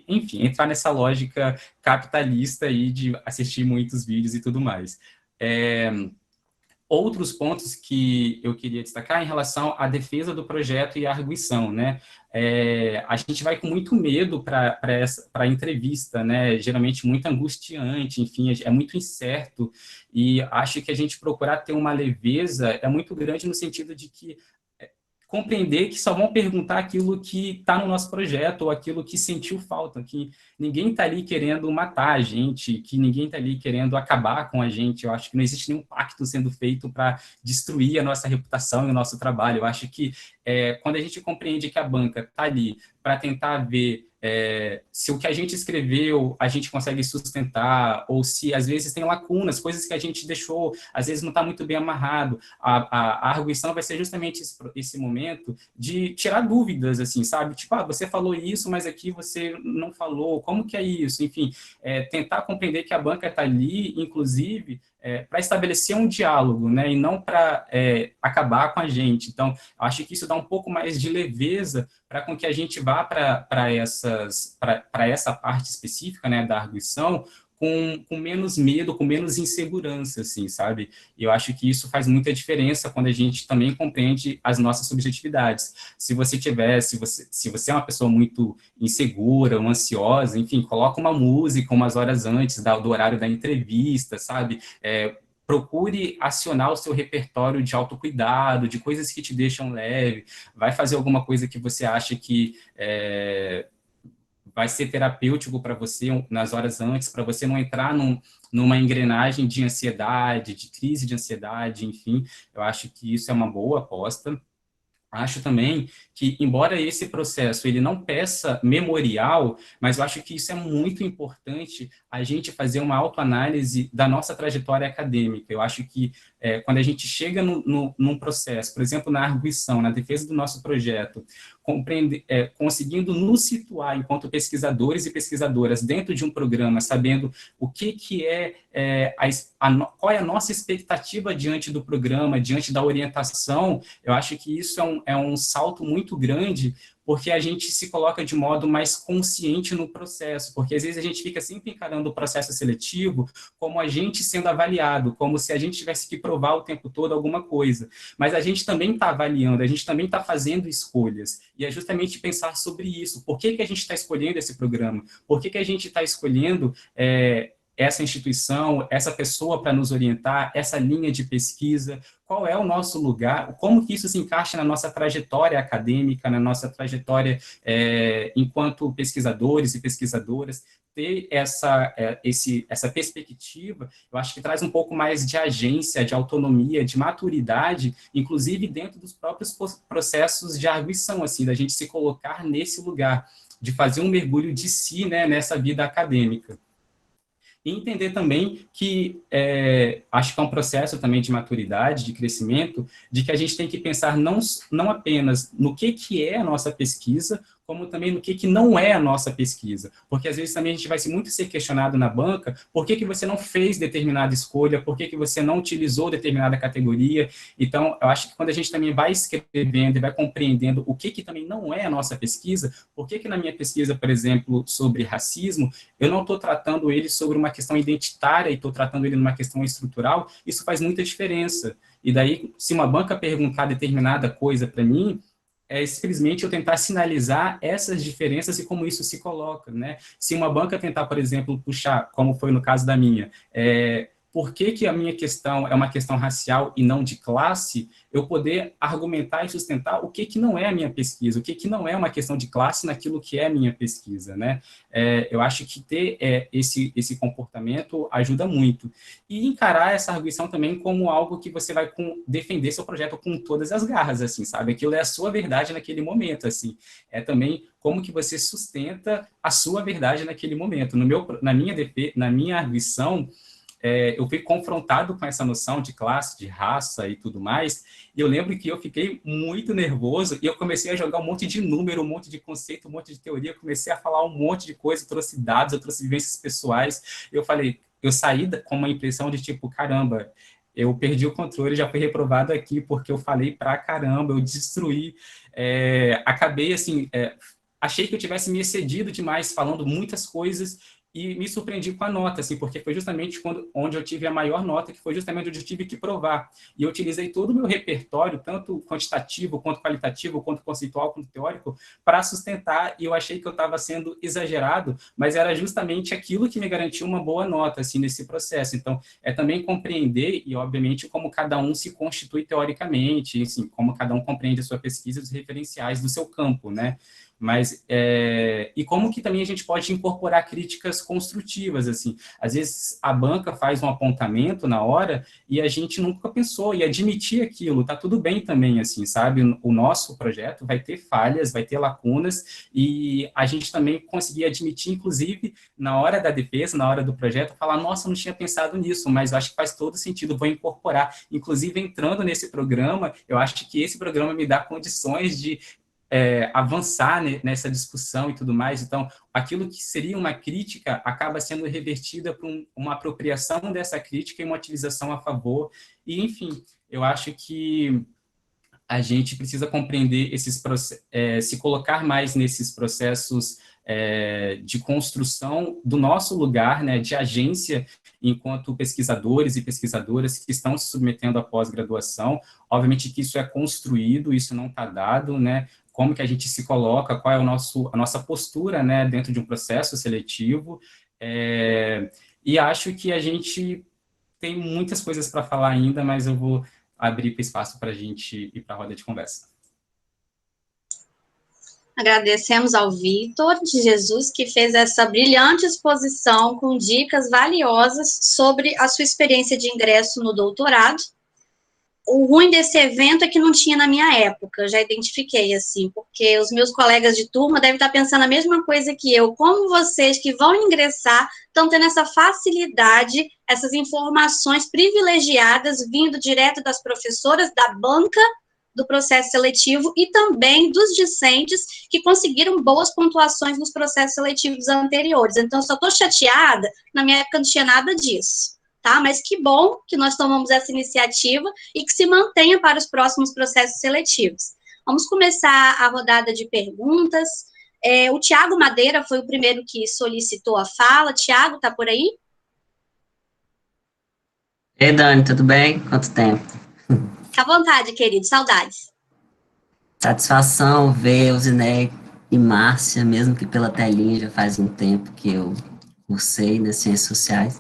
enfim, entrar nessa lógica capitalista aí de assistir muitos vídeos e tudo mais. Outros pontos que eu queria destacar em relação à defesa do projeto e à arguição, né? A gente vai com muito medo para a entrevista, né? Geralmente muito angustiante, enfim, é muito incerto, e acho que a gente procurar ter uma leveza é muito grande no sentido de que compreender que só vão perguntar aquilo que está no nosso projeto ou aquilo que sentiu falta, que ninguém está ali querendo matar a gente, que ninguém está ali querendo acabar com a gente. Eu acho que não existe nenhum pacto sendo feito para destruir a nossa reputação e o nosso trabalho. Eu acho que quando a gente compreende que a banca está ali para tentar ver se o que a gente escreveu a gente consegue sustentar, ou se às vezes tem lacunas, coisas que a gente deixou, às vezes não está muito bem amarrado, a arguição vai ser justamente esse momento de tirar dúvidas, assim, sabe? Tipo, você falou isso, mas aqui você não falou, como que é isso? Enfim, tentar compreender que a banca está ali, inclusive, para estabelecer um diálogo, né, e não para acabar com a gente. Então, acho que isso dá um pouco mais de leveza para com que a gente vá para essa parte específica, né, da arguição, com menos medo, com menos insegurança, assim, sabe? E eu acho que isso faz muita diferença quando a gente também compreende as nossas subjetividades. Se você é uma pessoa muito insegura, ou ansiosa, enfim, coloca uma música umas horas antes do horário da entrevista, sabe? Procure acionar o seu repertório de autocuidado, de coisas que te deixam leve, vai fazer alguma coisa que você acha que vai ser terapêutico para você nas horas antes, para você não entrar numa engrenagem de ansiedade, de crise de ansiedade, enfim. Eu acho que isso é uma boa aposta. Acho também que, embora esse processo ele não peça memorial, mas eu acho que isso é muito importante, a gente fazer uma autoanálise da nossa trajetória acadêmica. Eu acho que quando a gente chega num processo, por exemplo, na arguição, na defesa do nosso projeto, conseguindo nos situar enquanto pesquisadores e pesquisadoras dentro de um programa, sabendo o que qual é a nossa expectativa diante do programa, diante da orientação, eu acho que isso é um salto muito grande, porque a gente se coloca de modo mais consciente no processo, porque às vezes a gente fica sempre encarando o processo seletivo como a gente sendo avaliado, como se a gente tivesse que provar o tempo todo alguma coisa, mas a gente também está avaliando, a gente também está fazendo escolhas, e é justamente pensar sobre isso, por que a gente está escolhendo esse programa, por que a gente está escolhendo essa instituição, essa pessoa para nos orientar, essa linha de pesquisa, qual é o nosso lugar, como que isso se encaixa na nossa trajetória acadêmica, na nossa trajetória enquanto pesquisadores e pesquisadoras. Ter essa perspectiva, eu acho que traz um pouco mais de agência, de autonomia, de maturidade, inclusive dentro dos próprios processos de arguição, assim, da gente se colocar nesse lugar, de fazer um mergulho de si, né, nessa vida acadêmica. E entender também que acho que é um processo também de maturidade, de crescimento, de que a gente tem que pensar não apenas no que é a nossa pesquisa, como também no que não é a nossa pesquisa. Porque às vezes também a gente vai muito ser questionado na banca, por que você não fez determinada escolha, por que você não utilizou determinada categoria. Então, eu acho que quando a gente também vai escrevendo e vai compreendendo o que também não é a nossa pesquisa, por que na minha pesquisa, por exemplo, sobre racismo, eu não estou tratando ele sobre uma questão identitária e estou tratando ele numa questão estrutural, isso faz muita diferença. E daí, se uma banca perguntar determinada coisa para mim, é simplesmente eu tentar sinalizar essas diferenças e como isso se coloca, né? Se uma banca tentar, por exemplo, puxar, como foi no caso da minha, por que a minha questão é uma questão racial e não de classe, eu poder argumentar e sustentar o que não é a minha pesquisa, o que não é uma questão de classe naquilo que é a minha pesquisa, né? Eu acho que ter esse comportamento ajuda muito. E encarar essa arguição também como algo que você vai defender seu projeto com todas as garras, assim, sabe? Aquilo é a sua verdade naquele momento, assim. É também como que você sustenta a sua verdade naquele momento. Na minha arguição, eu fui confrontado com essa noção de classe, de raça e tudo mais, e eu lembro que eu fiquei muito nervoso, e eu comecei a jogar um monte de número, um monte de conceito, um monte de teoria, comecei a falar um monte de coisa, eu trouxe dados, eu trouxe vivências pessoais, eu saí com uma impressão de tipo, caramba, eu perdi o controle, já fui reprovado aqui, porque eu falei pra caramba, eu destruí, acabei assim, achei que eu tivesse me excedido demais, falando muitas coisas, e me surpreendi com a nota, assim, porque foi justamente onde eu tive a maior nota, que foi justamente onde eu tive que provar. E eu utilizei todo o meu repertório, tanto quantitativo, quanto qualitativo, quanto conceitual, quanto teórico, para sustentar, e eu achei que eu estava sendo exagerado, mas era justamente aquilo que me garantiu uma boa nota, assim, nesse processo. Então, é também compreender, e obviamente, como cada um se constitui teoricamente, assim, como cada um compreende a sua pesquisa, os referenciais do seu campo, né? Mas, e como que também a gente pode incorporar críticas construtivas, assim, às vezes a banca faz um apontamento na hora e a gente nunca pensou, e admitir aquilo, tá tudo bem também, assim, sabe, o nosso projeto vai ter falhas, vai ter lacunas, e a gente também conseguir admitir, inclusive, na hora da defesa, na hora do projeto, falar, nossa, eu não tinha pensado nisso, mas eu acho que faz todo sentido, vou incorporar, inclusive entrando nesse programa, eu acho que esse programa me dá condições de avançar nessa discussão e tudo mais. Então, aquilo que seria uma crítica acaba sendo revertida para uma apropriação dessa crítica e uma utilização a favor. E, enfim, eu acho que a gente precisa compreender se colocar mais nesses processos de construção do nosso lugar, né, de agência, enquanto pesquisadores e pesquisadoras que estão se submetendo à pós-graduação. Obviamente que isso é construído, isso não está dado, né, como que a gente se coloca, qual é a nossa postura, né, dentro de um processo seletivo, e acho que a gente tem muitas coisas para falar ainda, mas eu vou abrir espaço para a gente ir para a roda de conversa. Agradecemos ao Vitor de Jesus, que fez essa brilhante exposição com dicas valiosas sobre a sua experiência de ingresso no doutorado. O ruim desse evento é que não tinha na minha época, eu já identifiquei, assim, porque os meus colegas de turma devem estar pensando a mesma coisa que eu, como vocês que vão ingressar estão tendo essa facilidade, essas informações privilegiadas vindo direto das professoras, da banca, do processo seletivo e também dos discentes que conseguiram boas pontuações nos processos seletivos anteriores. Então, eu só estou chateada, na minha época não tinha nada disso. Tá? Mas que bom que nós tomamos essa iniciativa e que se mantenha para os próximos processos seletivos. Vamos começar a rodada de perguntas. O Tiago Madeira foi o primeiro que solicitou a fala. Tiago, está por aí? Ei, Dani, tudo bem? Quanto tempo? Fica à vontade, querido. Saudades. Satisfação ver o Ziné e Márcia, mesmo que pela telinha, já faz um tempo que eu cursei nas ciências sociais.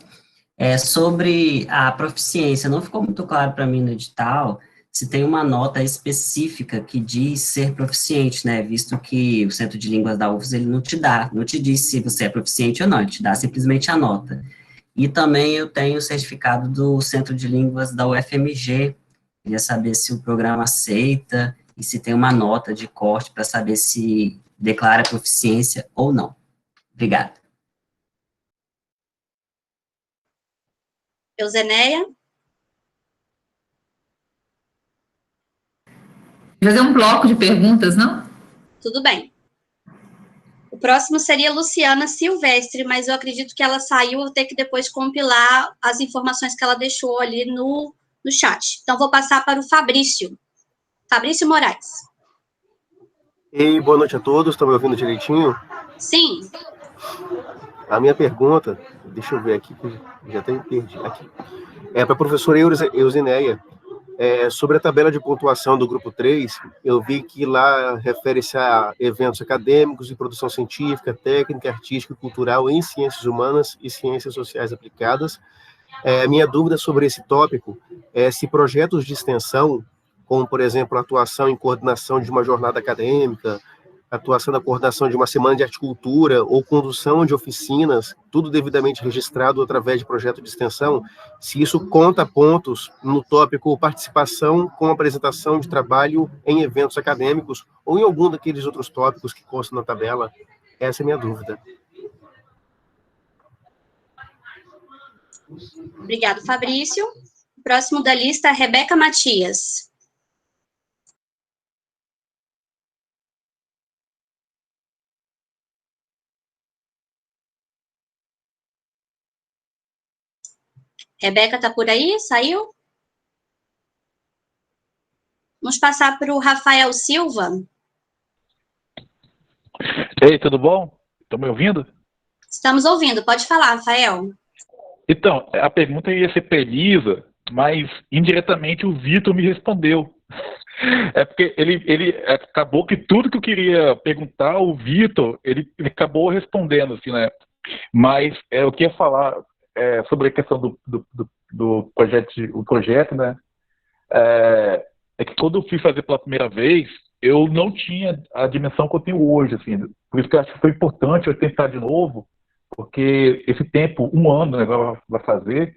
Sobre a proficiência, não ficou muito claro para mim no edital se tem uma nota específica que diz ser proficiente, né, visto que o Centro de Línguas da UFES, ele não te diz se você é proficiente ou não, ele te dá simplesmente a nota. E também eu tenho o certificado do Centro de Línguas da UFMG, queria saber se o programa aceita e se tem uma nota de corte para saber se declara proficiência ou não. Obrigado. Euzeneia? Fazer um bloco de perguntas, não? Tudo bem. O próximo seria Luciana Silvestre, mas eu acredito que ela saiu, vou ter que depois compilar as informações que ela deixou ali no chat. Então, vou passar para o Fabrício. Fabrício Moraes. Ei, boa noite a todos, estão me ouvindo direitinho? Sim. A minha pergunta, deixa eu ver aqui, que já até perdi aqui, é para a professora Eusineia. Sobre a tabela de pontuação do grupo 3, eu vi que lá refere-se a eventos acadêmicos e produção científica, técnica, artística e cultural em ciências humanas e ciências sociais aplicadas. Minha dúvida sobre esse tópico é se projetos de extensão, como, por exemplo, a atuação em coordenação de uma jornada acadêmica, atuação na coordenação de uma semana de arte e cultura ou condução de oficinas, tudo devidamente registrado através de projeto de extensão, se isso conta pontos no tópico participação com apresentação de trabalho em eventos acadêmicos ou em algum daqueles outros tópicos que constam na tabela. Essa é a minha dúvida. Obrigado, Fabrício. Próximo da lista, Rebeca Matias. Rebeca está por aí? Saiu? Vamos passar para o Rafael Silva. Ei, tudo bom? Estão me ouvindo? Estamos ouvindo, pode falar, Rafael. Então, a pergunta ia ser para Elisa, mas indiretamente o Vitor me respondeu. É porque ele acabou que tudo que eu queria perguntar, o Vitor, ele acabou respondendo, assim, né? Mas eu queria falar sobre a questão do projeto, né? É que quando eu fui fazer pela primeira vez, eu não tinha a dimensão que eu tenho hoje, assim. Por isso que eu acho que foi importante eu tentar de novo, porque esse tempo, 1 ano, né, vai fazer,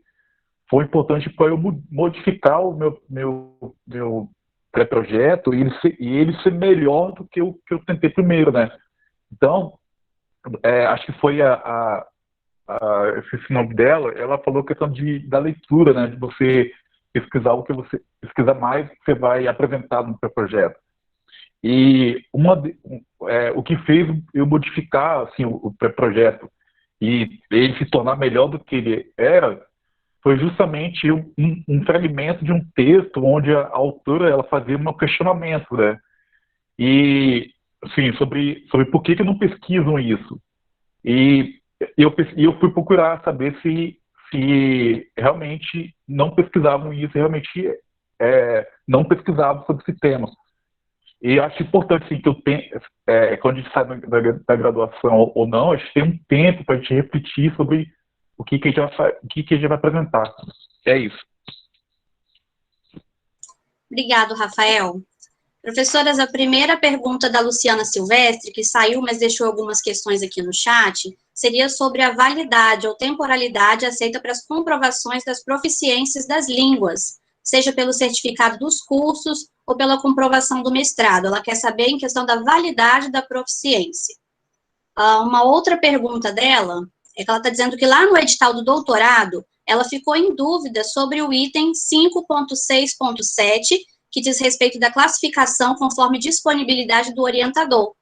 foi importante para eu modificar o meu pré-projeto e ele ser melhor do que o que eu tentei primeiro, né? Então, acho que foi esse nome dela, ela falou a questão da leitura, né? De você pesquisar o que você pesquisa mais, que você vai apresentar no seu projeto. E o que fez eu modificar assim, o pré-projeto e ele se tornar melhor do que ele era, foi justamente um fragmento de um texto onde a autora ela fazia um questionamento, né? E assim, sobre por que não pesquisam isso. E eu fui procurar saber se realmente não pesquisavam isso, realmente não pesquisavam sobre esse tema. E acho importante assim, que eu tenho, quando a gente sai da graduação ou não, a gente tem um tempo para a gente refletir sobre o que a gente vai apresentar. É isso. Obrigado, Rafael. Professoras, a primeira pergunta da Luciana Silvestre, que saiu, mas deixou algumas questões aqui no chat, seria sobre a validade ou temporalidade aceita para as comprovações das proficiências das línguas, seja pelo certificado dos cursos ou pela comprovação do mestrado. Ela quer saber em questão da validade da proficiência. Uma outra pergunta dela é que ela está dizendo que lá no edital do doutorado, ela ficou em dúvida sobre o item 5.6.7, que diz respeito da classificação conforme disponibilidade do orientador,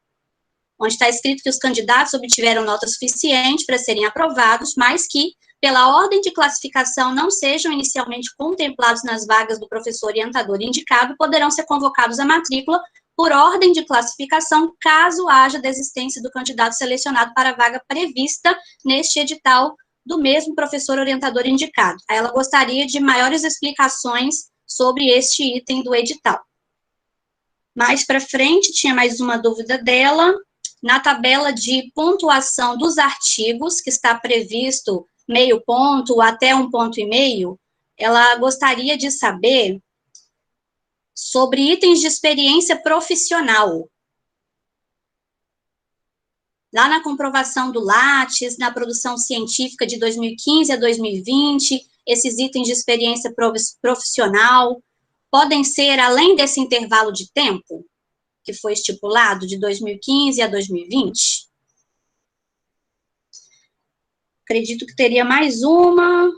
onde está escrito que os candidatos obtiveram nota suficiente para serem aprovados, mas que, pela ordem de classificação, não sejam inicialmente contemplados nas vagas do professor orientador indicado, poderão ser convocados à matrícula por ordem de classificação, caso haja desistência do candidato selecionado para a vaga prevista neste edital do mesmo professor orientador indicado. Aí ela gostaria de maiores explicações sobre este item do edital. Mais para frente, tinha mais uma dúvida dela. Na tabela de pontuação dos artigos, que está previsto meio ponto até 1,5 ponto, ela gostaria de saber sobre itens de experiência profissional. Lá na comprovação do Lattes, na produção científica de 2015 a 2020, esses itens de experiência profissional podem ser além desse intervalo de tempo que foi estipulado de 2015 a 2020? Acredito que teria mais uma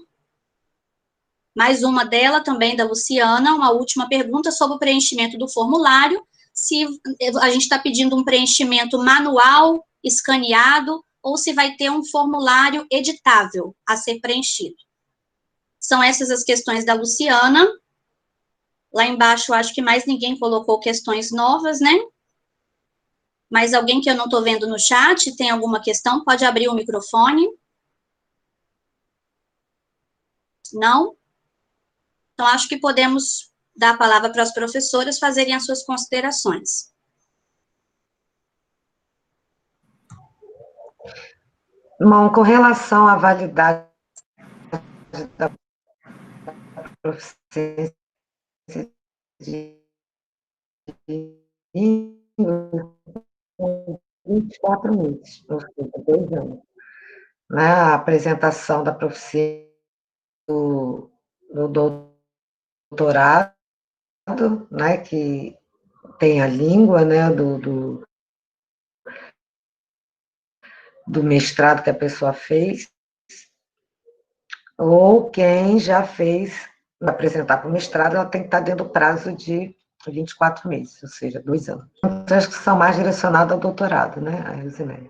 dela também, da Luciana, uma última pergunta sobre o preenchimento do formulário, se a gente está pedindo um preenchimento manual escaneado ou se vai ter um formulário editável a ser preenchido. São essas as questões da Luciana. Lá embaixo, acho que mais ninguém colocou questões novas, né? Mas alguém que eu não estou vendo no chat, tem alguma questão? Pode abrir o microfone. Não? Então, acho que podemos dar a palavra para as professoras fazerem as suas considerações. Bom, com relação à validade da proficiência de língua, 24 meses, ou seja, 2 anos. Né? A apresentação da proficiência do doutorado, né, que tem a língua, né, do mestrado que a pessoa fez, ou quem já fez, apresentar para o mestrado, ela tem que estar dentro do prazo de 24 meses, ou seja, 2 anos. Então, acho que são mais direcionados ao doutorado, né, a Eusinéia.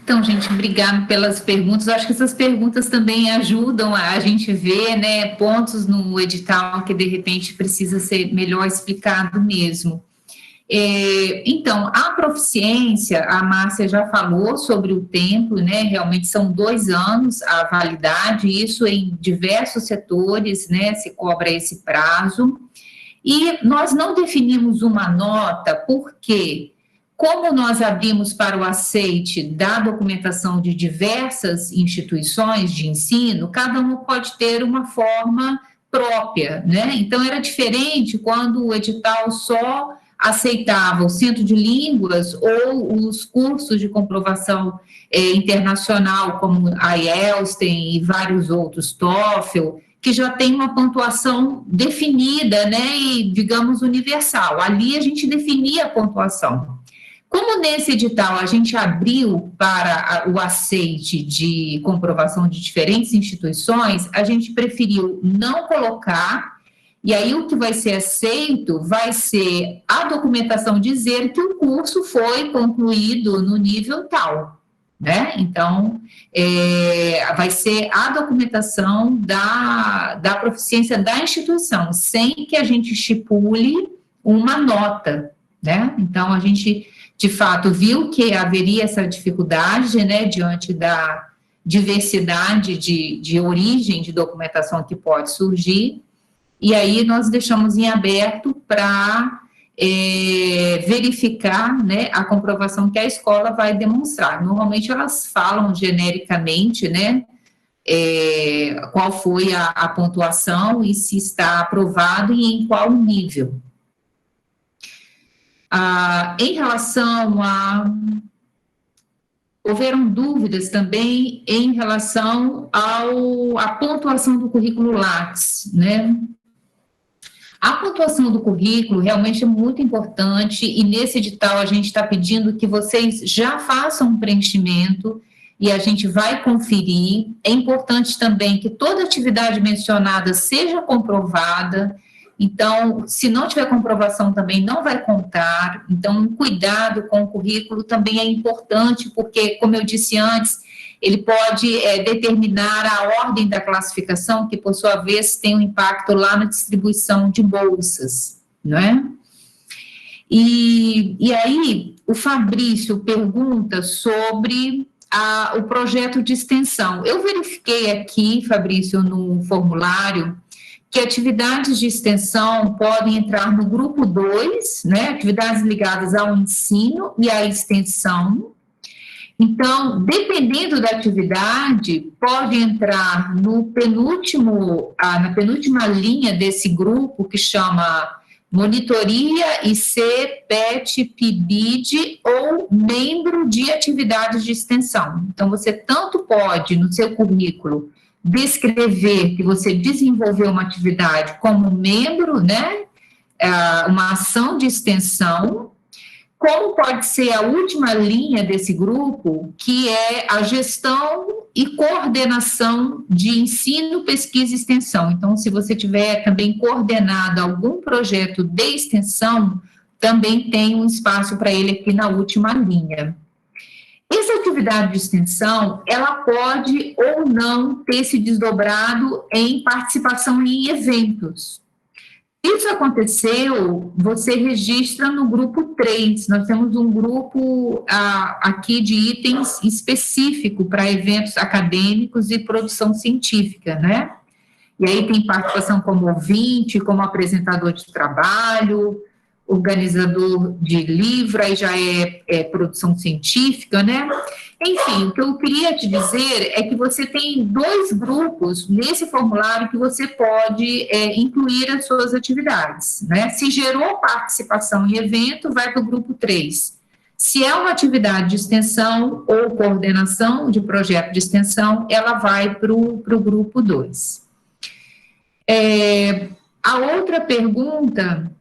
Então, gente, obrigado pelas perguntas. Eu acho que essas perguntas também ajudam a gente ver, né, pontos no edital que, de repente, precisa ser melhor explicado mesmo. Então, a proficiência, a Márcia já falou sobre o tempo, né, realmente são 2 anos a validade, isso em diversos setores, né, se cobra esse prazo, e nós não definimos uma nota, porque como nós abrimos para o aceite da documentação de diversas instituições de ensino, cada uma pode ter uma forma própria, né, então era diferente quando o edital só aceitava o Centro de Línguas ou os cursos de comprovação internacional, como a IELTS tem e vários outros, TOEFL, que já tem uma pontuação definida, né, e, digamos, universal. Ali a gente definia a pontuação. Como nesse edital a gente abriu para o aceite de comprovação de diferentes instituições, a gente preferiu não colocar. E aí, o que vai ser aceito vai ser a documentação dizer que o curso foi concluído no nível tal, né? Então, vai ser a documentação da proficiência da instituição, sem que a gente estipule uma nota, né? Então, a gente, de fato, viu que haveria essa dificuldade, né, diante da diversidade de origem de documentação que pode surgir. E aí nós deixamos em aberto para verificar, né, a comprovação que a escola vai demonstrar. Normalmente elas falam genericamente, né, qual foi a pontuação e se está aprovado e em qual nível. Em relação houveram dúvidas também em relação à pontuação do currículo Lattes, né? A pontuação do currículo realmente é muito importante e nesse edital a gente está pedindo que vocês já façam um preenchimento e a gente vai conferir. É importante também que toda atividade mencionada seja comprovada, então, se não tiver comprovação também não vai contar, então, cuidado com o currículo também é importante, porque, como eu disse antes, ele pode determinar a ordem da classificação, que, por sua vez, tem um impacto lá na distribuição de bolsas, não é? E aí, o Fabrício pergunta sobre o projeto de extensão. Eu verifiquei aqui, Fabrício, no formulário, que atividades de extensão podem entrar no grupo 2, né, atividades ligadas ao ensino e à extensão. Então, dependendo da atividade, pode entrar no na penúltima linha desse grupo, que chama monitoria, IC, PET, PIBID ou membro de atividades de extensão. Então, você tanto pode, no seu currículo, descrever que você desenvolveu uma atividade como membro, né, uma ação de extensão, como pode ser a última linha desse grupo, que é a gestão e coordenação de ensino, pesquisa e extensão. Então, se você tiver também coordenado algum projeto de extensão, também tem um espaço para ele aqui na última linha. Essa atividade de extensão, ela pode ou não ter se desdobrado em participação em eventos. Se isso aconteceu, você registra no grupo 3. Nós temos um grupo aqui de itens específico para eventos acadêmicos e produção científica, né? E aí tem participação como ouvinte, como apresentador de trabalho, organizador de livro, aí já é produção científica, né? Enfim, o que eu queria te dizer é que você tem 2 grupos nesse formulário que você pode incluir as suas atividades, né? Se gerou participação em evento, vai para o grupo 3. Se é uma atividade de extensão ou coordenação de projeto de extensão, ela vai para o grupo 2. A outra pergunta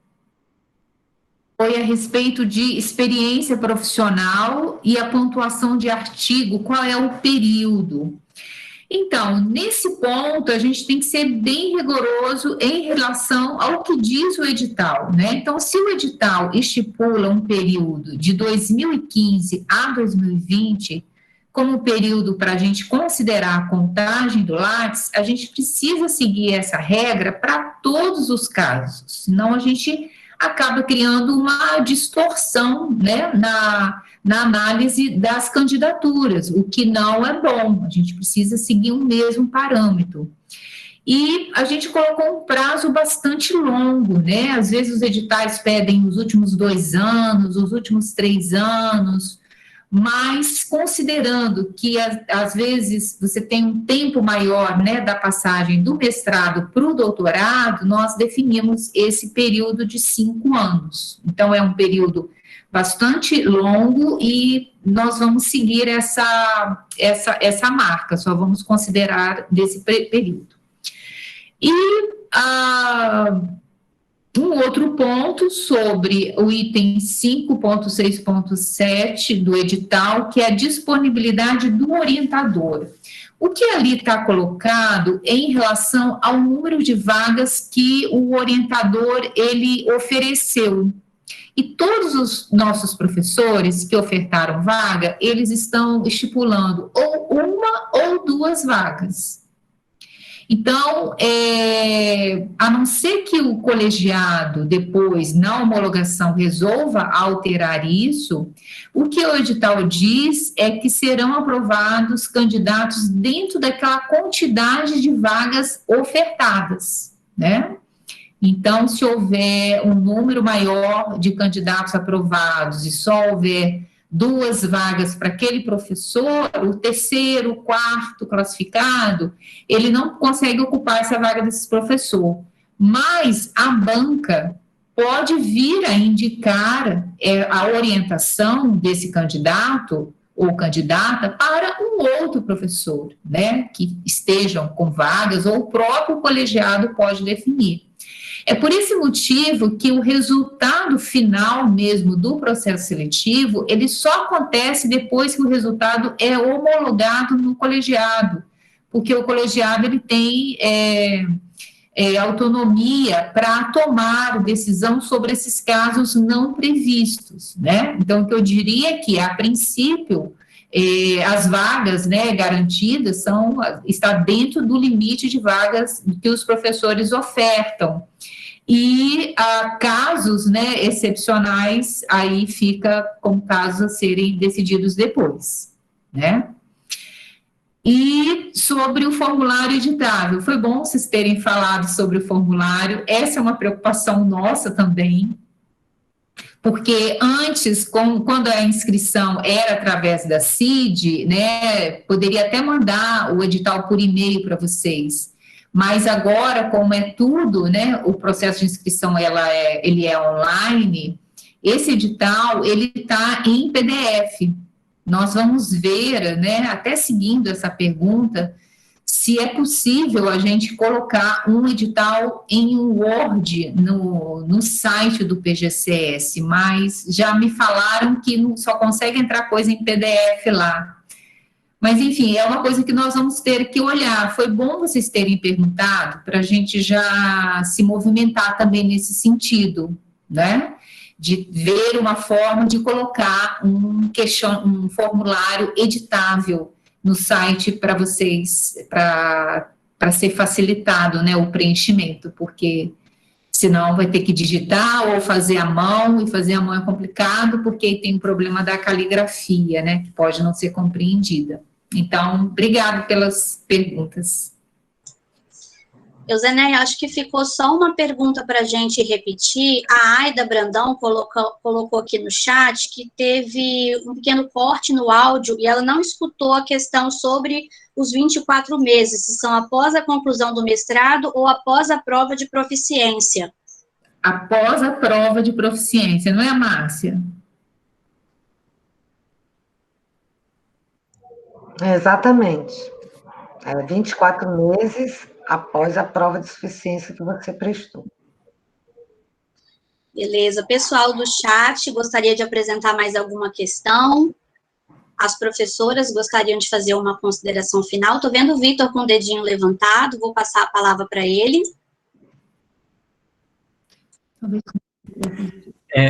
foi a respeito de experiência profissional e a pontuação de artigo, qual é o período. Então, nesse ponto, a gente tem que ser bem rigoroso em relação ao que diz o edital, né? Então, se o edital estipula um período de 2015 a 2020, como período para a gente considerar a contagem do Lattes, a gente precisa seguir essa regra para todos os casos, senão a gente acaba criando uma distorção, né, na análise das candidaturas, o que não é bom, a gente precisa seguir o mesmo parâmetro. E a gente colocou um prazo bastante longo, né, às vezes os editais pedem os últimos 2 anos, os últimos 3 anos, mas considerando que, às vezes, você tem um tempo maior, né, da passagem do mestrado para o doutorado, nós definimos esse período de 5 anos. Então, é um período bastante longo e nós vamos seguir essa marca, só vamos considerar desse período. E um outro ponto sobre o item 5.6.7 do edital, que é a disponibilidade do orientador. O que ali está colocado em relação ao número de vagas que o orientador ele ofereceu. E todos os nossos professores que ofertaram vaga, eles estão estipulando ou 1 ou 2 vagas. Então, a não ser que o colegiado, depois, na homologação, resolva alterar isso, o que o edital diz é que serão aprovados candidatos dentro daquela quantidade de vagas ofertadas, né? Então, se houver um número maior de candidatos aprovados e só houver 2 vagas para aquele professor, o 3º, o 4º classificado, ele não consegue ocupar essa vaga desse professor. Mas a banca pode vir a indicar a orientação desse candidato ou candidata para um outro professor, né, que estejam com vagas, ou o próprio colegiado pode definir. É por esse motivo que o resultado final mesmo do processo seletivo, ele só acontece depois que o resultado é homologado no colegiado, porque o colegiado ele tem autonomia para tomar decisão sobre esses casos não previstos, né? Então, o que eu diria é que, a princípio, as vagas, né, garantidas está dentro do limite de vagas que os professores ofertam. E casos, né, excepcionais, aí fica como casos a serem decididos depois, né? E sobre o formulário editável, foi bom vocês terem falado sobre o formulário, essa é uma preocupação nossa também, porque antes, quando a inscrição era através da CID, né, poderia até mandar o edital por e-mail para vocês, mas agora, como é tudo, né, o processo de inscrição ele é online, esse edital, ele está em PDF. Nós vamos ver, né, até seguindo essa pergunta, se é possível a gente colocar um edital em Word no site do PGCS, mas já me falaram que só consegue entrar coisa em PDF lá. Mas, enfim, é uma coisa que nós vamos ter que olhar. Foi bom vocês terem perguntado para a gente já se movimentar também nesse sentido, né? De ver uma forma de colocar um formulário editável no site para vocês, para ser facilitado, né, o preenchimento, porque senão vai ter que digitar ou fazer à mão, e fazer à mão é complicado, porque tem um problema da caligrafia, né, que pode não ser compreendida. Então, obrigado pelas perguntas. Euzenéia, acho que ficou só uma pergunta para a gente repetir. A Aida Brandão colocou aqui no chat que teve um pequeno corte no áudio e ela não escutou a questão sobre os 24 meses, se são após a conclusão do mestrado ou após a prova de proficiência. Após a prova de proficiência, não é, Márcia? Exatamente. 24 meses após a prova de suficiência que você prestou. Beleza. Pessoal do chat, gostaria de apresentar mais alguma questão? As professoras gostariam de fazer uma consideração final? Estou vendo o Vitor com o dedinho levantado, vou passar a palavra para ele.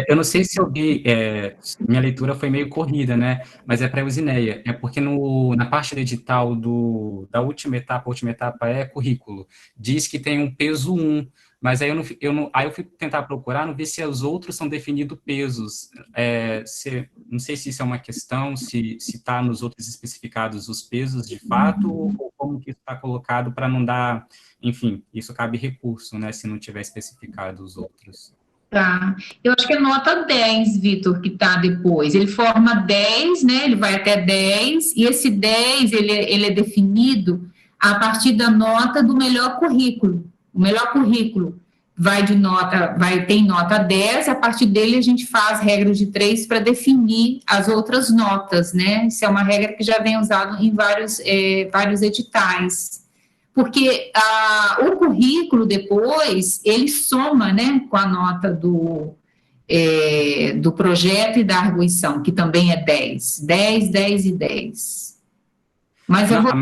Eu não sei se eu vi, minha leitura foi meio corrida, né? Mas é para a Euzineia. É porque na parte do edital da última etapa é currículo. Diz que tem um peso 1, mas aí eu fui tentar procurar, não vi se os outros são definidos pesos. Não sei se isso é uma questão, se está nos outros especificados os pesos de fato, ou como que está colocado para não dar, enfim, isso cabe recurso, né? Se não tiver especificado os outros. Tá, eu acho que é nota 10, Vitor, que está depois. Ele forma 10, né, ele vai até 10, e esse 10, ele é definido a partir da nota do melhor currículo. O melhor currículo tem nota 10, a partir dele a gente faz regra de 3 para definir as outras notas, né, isso é uma regra que já vem usada em vários editais. Porque o currículo, depois, ele soma, né, com a nota do projeto e da arguição, que também é 10. 10, 10 e 10. Mas eu vou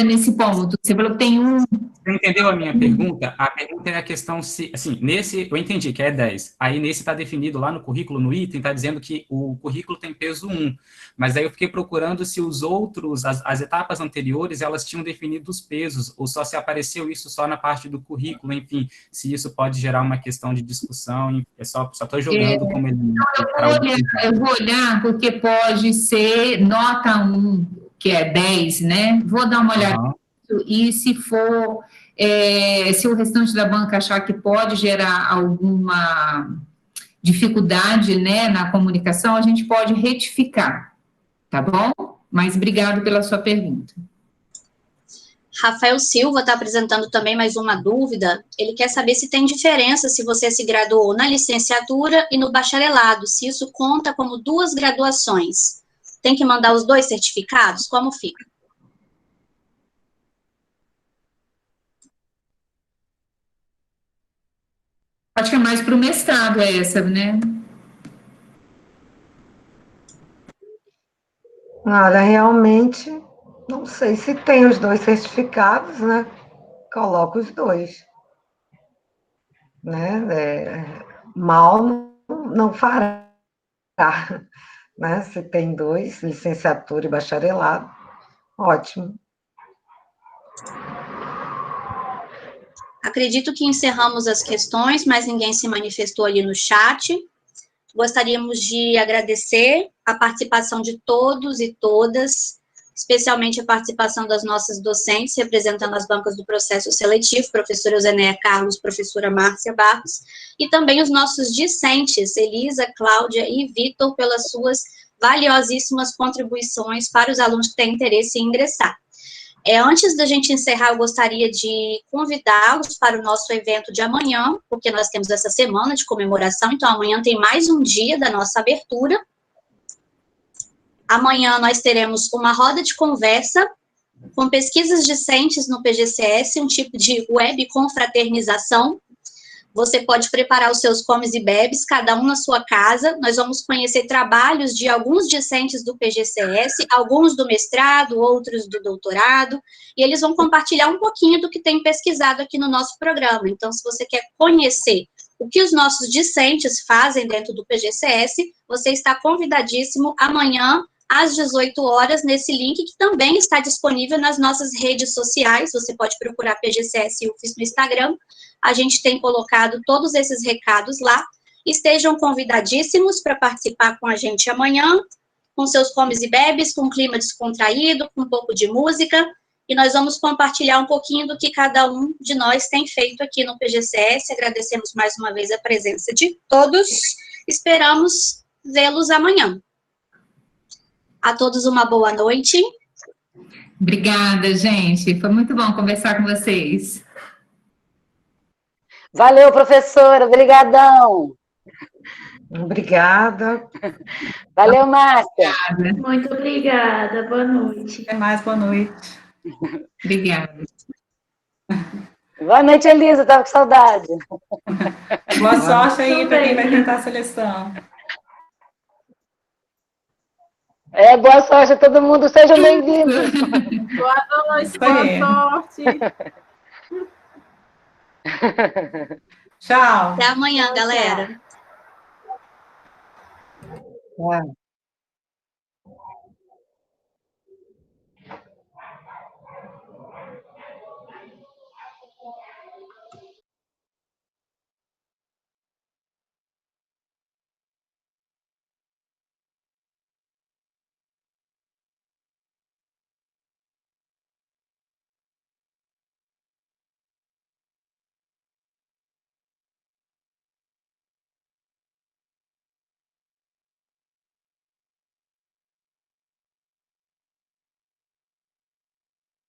nesse ponto. Você falou que tem um... Você entendeu a minha pergunta? A pergunta é a questão se, assim, nesse, eu entendi que é 10. Aí nesse está definido lá no currículo, no item, está dizendo que o currículo tem peso 1. Mas aí eu fiquei procurando se os outros, as etapas anteriores, elas tinham definido os pesos, ou só se apareceu isso só na parte do currículo, enfim, se isso pode gerar uma questão de discussão, só estou jogando como ele... Eu vou olhar, porque pode ser nota 1, que é 10, né? Vou dar uma olhada. E se for, se o restante da banca achar que pode gerar alguma dificuldade, né, na comunicação, a gente pode retificar, tá bom? Mas obrigado pela sua pergunta. Rafael Silva está apresentando também mais uma dúvida. Ele quer saber se tem diferença se você se graduou na licenciatura e no bacharelado, se isso conta como 2 graduações. Tem que mandar os 2 certificados? Como fica? Acho que é mais para o mestrado essa, né? Olha, realmente, não sei se tem os 2 certificados, né? Coloca os 2. Né? Mal não fará, né? Se tem 2, licenciatura e bacharelado, ótimo. Acredito que encerramos as questões, mas ninguém se manifestou ali no chat. Gostaríamos de agradecer a participação de todos e todas, especialmente a participação das nossas docentes, representando as bancas do processo seletivo, professora Euzenéia Carlos, professora Márcia Barros, e também os nossos discentes, Elisa, Cláudia e Vitor, pelas suas valiosíssimas contribuições para os alunos que têm interesse em ingressar. Antes da gente encerrar, eu gostaria de convidá-los para o nosso evento de amanhã, porque nós temos essa semana de comemoração, então amanhã tem mais um dia da nossa abertura. Amanhã nós teremos uma roda de conversa com pesquisas discentes no PGCS, um tipo de web confraternização. Você pode preparar os seus comes e bebes, cada um na sua casa. Nós vamos conhecer trabalhos de alguns discentes do PGCS, alguns do mestrado, outros do doutorado, e eles vão compartilhar um pouquinho do que tem pesquisado aqui no nosso programa. Então, se você quer conhecer o que os nossos discentes fazem dentro do PGCS, você está convidadíssimo amanhã, às 18 horas, nesse link que também está disponível nas nossas redes sociais. Você pode procurar PGCS e UFES no Instagram. A gente tem colocado todos esses recados lá. Estejam convidadíssimos para participar com a gente amanhã, com seus comes e bebes, com um clima descontraído, com um pouco de música, e nós vamos compartilhar um pouquinho do que cada um de nós tem feito aqui no PGCS. Agradecemos mais uma vez a presença de todos. Esperamos vê-los amanhã. A todos uma boa noite. Obrigada, gente. Foi muito bom conversar com vocês. Valeu, professora. Obrigadão. Obrigada. Valeu, Márcia. Muito obrigada. Boa noite. Até mais, boa noite. Obrigada. Boa noite, Elisa. Estava com saudade. Boa sorte aí para quem vai tentar a seleção. Boa sorte a todo mundo. Sejam bem-vindos. Boa noite, boa sorte. Tchau. Até amanhã, galera. Tchau.